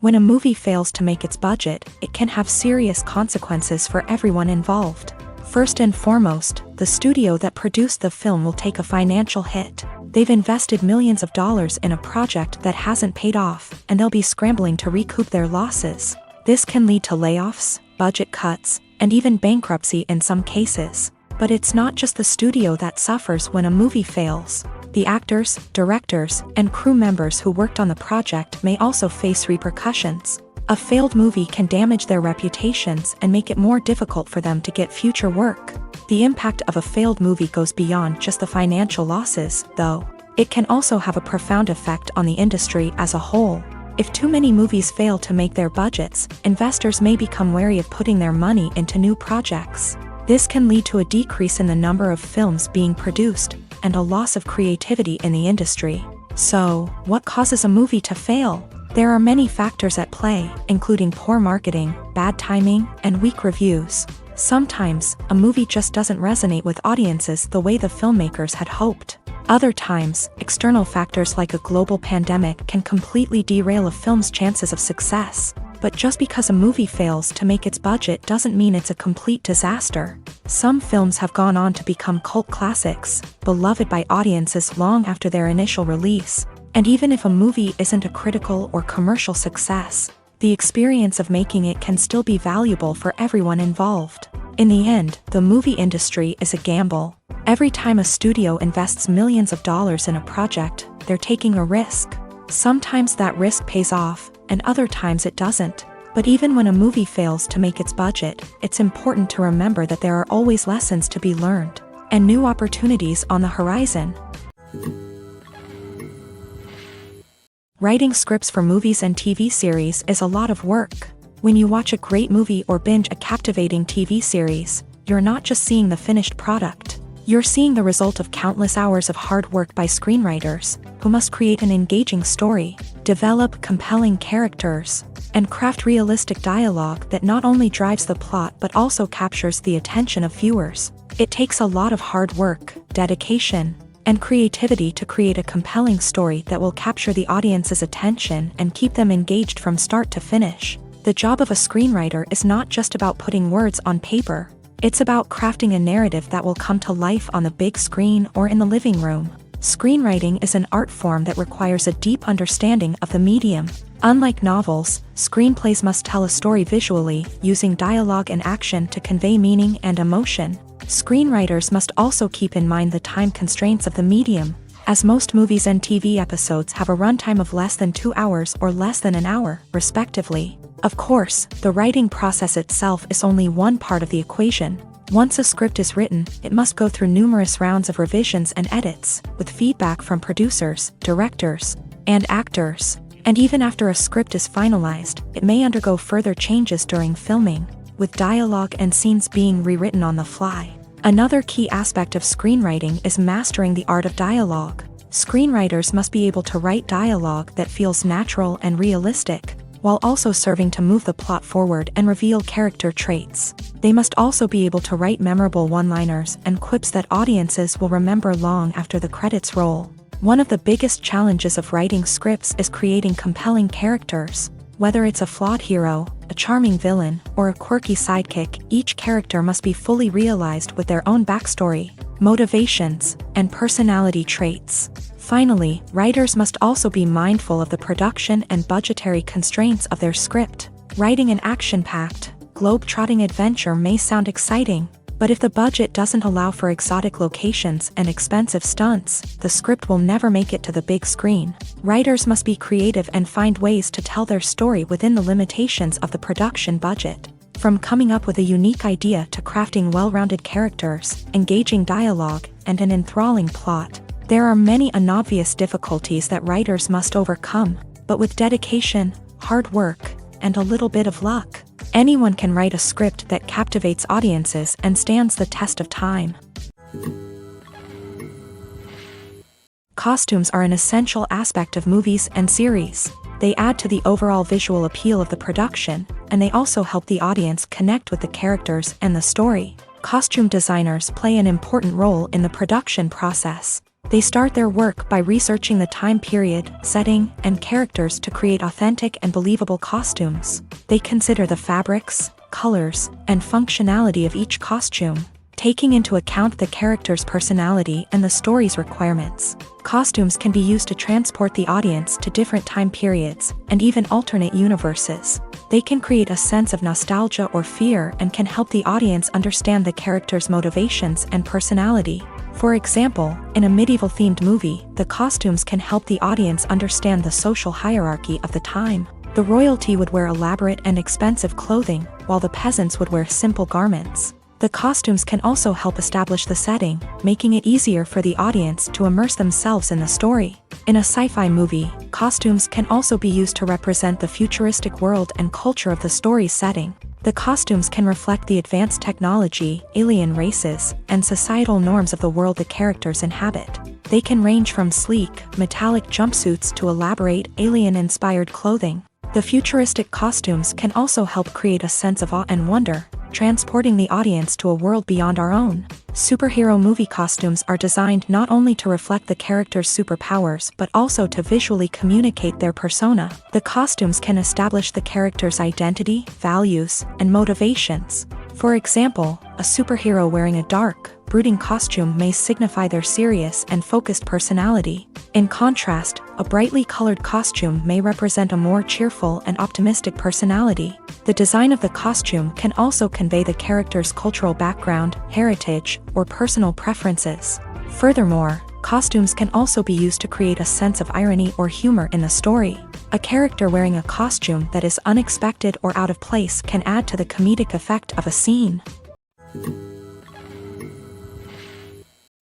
When a movie fails to make its budget, it can have serious consequences for everyone involved. First and foremost, the studio that produced the film will take a financial hit. They've invested millions of dollars in a project that hasn't paid off, and they'll be scrambling to recoup their losses. This can lead to layoffs, budget cuts, and even bankruptcy in some cases. But it's not just the studio that suffers when a movie fails. The actors, directors, and crew members who worked on the project may also face repercussions. A failed movie can damage their reputations and make it more difficult for them to get future work. The impact of a failed movie goes beyond just the financial losses, though. It can also have a profound effect on the industry as a whole. If too many movies fail to make their budgets, investors may become wary of putting their money into new projects. This can lead to a decrease in the number of films being produced, and a loss of creativity in the industry. So, what causes a movie to fail? There are many factors at play, including poor marketing, bad timing, and weak reviews. Sometimes, a movie just doesn't resonate with audiences the way the filmmakers had hoped. Other times, external factors like a global pandemic can completely derail a film's chances of success. But just because a movie fails to make its budget doesn't mean it's a complete disaster. Some films have gone on to become cult classics, beloved by audiences long after their initial release. And even if a movie isn't a critical or commercial success, the experience of making it can still be valuable for everyone involved. In the end, the movie industry is a gamble. Every time a studio invests millions of dollars in a project, they're taking a risk. Sometimes that risk pays off, and other times it doesn't. But even when a movie fails to make its budget, it's important to remember that there are always lessons to be learned, and new opportunities on the horizon. Writing scripts for movies and TV series is a lot of work. When you watch a great movie or binge a captivating TV series, you're not just seeing the finished product. You're seeing the result of countless hours of hard work by screenwriters, who must create an engaging story, develop compelling characters, and craft realistic dialogue that not only drives the plot but also captures the attention of viewers. It takes a lot of hard work, dedication, and creativity to create a compelling story that will capture the audience's attention and keep them engaged from start to finish. The job of a screenwriter is not just about putting words on paper. It's about crafting a narrative that will come to life on the big screen or in the living room. Screenwriting is an art form that requires a deep understanding of the medium. Unlike novels, screenplays must tell a story visually, using dialogue and action to convey meaning and emotion. Screenwriters must also keep in mind the time constraints of the medium, as most movies and TV episodes have a runtime of less than 2 hours or less than an hour, respectively. Of course, the writing process itself is only one part of the equation. Once a script is written, it must go through numerous rounds of revisions and edits, with feedback from producers, directors, and actors. And even after a script is finalized, it may undergo further changes during filming, with dialogue and scenes being rewritten on the fly. Another key aspect of screenwriting is mastering the art of dialogue. Screenwriters must be able to write dialogue that feels natural and realistic, while also serving to move the plot forward and reveal character traits. They must also be able to write memorable one-liners and quips that audiences will remember long after the credits roll. One of the biggest challenges of writing scripts is creating compelling characters. Whether it's a flawed hero, a charming villain, or a quirky sidekick, each character must be fully realized with their own backstory, motivations, and personality traits. Finally, writers must also be mindful of the production and budgetary constraints of their script. Writing an action-packed, globe-trotting adventure may sound exciting, but if the budget doesn't allow for exotic locations and expensive stunts, the script will never make it to the big screen. Writers must be creative and find ways to tell their story within the limitations of the production budget. From coming up with a unique idea to crafting well-rounded characters, engaging dialogue, and an enthralling plot, there are many unobvious difficulties that writers must overcome, but with dedication, hard work, and a little bit of luck, Anyone can write a script that captivates audiences and stands the test of time. Costumes are an essential aspect of movies and series. They add to the overall visual appeal of the production, and they also help the audience connect with the characters and the story. Costume designers play an important role in the production process. They start their work by researching the time period, setting, and characters to create authentic and believable costumes. They consider the fabrics, colors, and functionality of each costume, taking into account the character's personality and the story's requirements. Costumes can be used to transport the audience to different time periods and even alternate universes. They can create a sense of nostalgia or fear and can help the audience understand the character's motivations and personality. For example, in a medieval-themed movie, the costumes can help the audience understand the social hierarchy of the time. The royalty would wear elaborate and expensive clothing, while the peasants would wear simple garments. The costumes can also help establish the setting, making it easier for the audience to immerse themselves in the story. In a sci-fi movie, costumes can also be used to represent the futuristic world and culture of the story's setting. The costumes can reflect the advanced technology, alien races, and societal norms of the world the characters inhabit. They can range from sleek, metallic jumpsuits to elaborate, alien-inspired clothing. The futuristic costumes can also help create a sense of awe and wonder, transporting the audience to a world beyond our own. Superhero movie costumes are designed not only to reflect the character's superpowers but also to visually communicate their persona. The costumes can establish the character's identity, values, and motivations. For example, a superhero wearing a dark, brooding costume may signify their serious and focused personality. In contrast, a brightly colored costume may represent a more cheerful and optimistic personality. The design of the costume can also convey the character's cultural background, heritage, or personal preferences. Furthermore, costumes can also be used to create a sense of irony or humor in the story. A character wearing a costume that is unexpected or out of place can add to the comedic effect of a scene.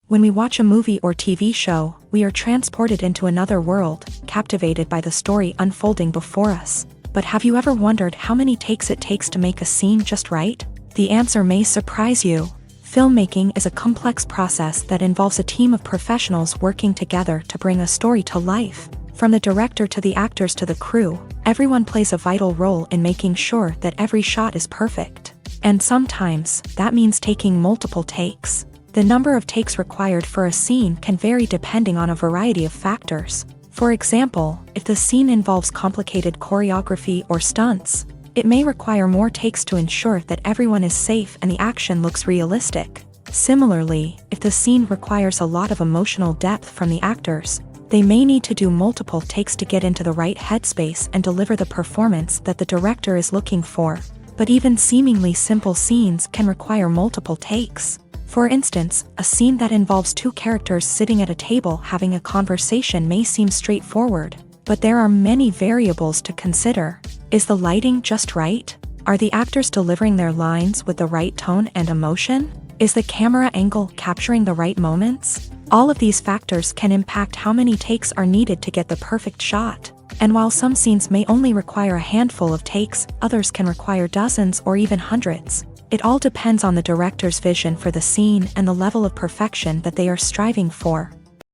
When we watch a movie or TV show, we are transported into another world, captivated by the story unfolding before us. But have you ever wondered how many takes it takes to make a scene just right? The answer may surprise you. Filmmaking is a complex process that involves a team of professionals working together to bring a story to life. From the director to the actors to the crew, everyone plays a vital role in making sure that every shot is perfect. And sometimes, that means taking multiple takes. The number of takes required for a scene can vary depending on a variety of factors. For example, if the scene involves complicated choreography or stunts, it may require more takes to ensure that everyone is safe and the action looks realistic. Similarly, if the scene requires a lot of emotional depth from the actors, they may need to do multiple takes to get into the right headspace and deliver the performance that the director is looking for. But even seemingly simple scenes can require multiple takes. For instance, a scene that involves two characters sitting at a table having a conversation may seem straightforward, but there are many variables to consider. Is the lighting just right? Are the actors delivering their lines with the right tone and emotion? Is the camera angle capturing the right moments? All of these factors can impact how many takes are needed to get the perfect shot. And while some scenes may only require a handful of takes, others can require dozens or even hundreds. It all depends on the director's vision for the scene and the level of perfection that they are striving for.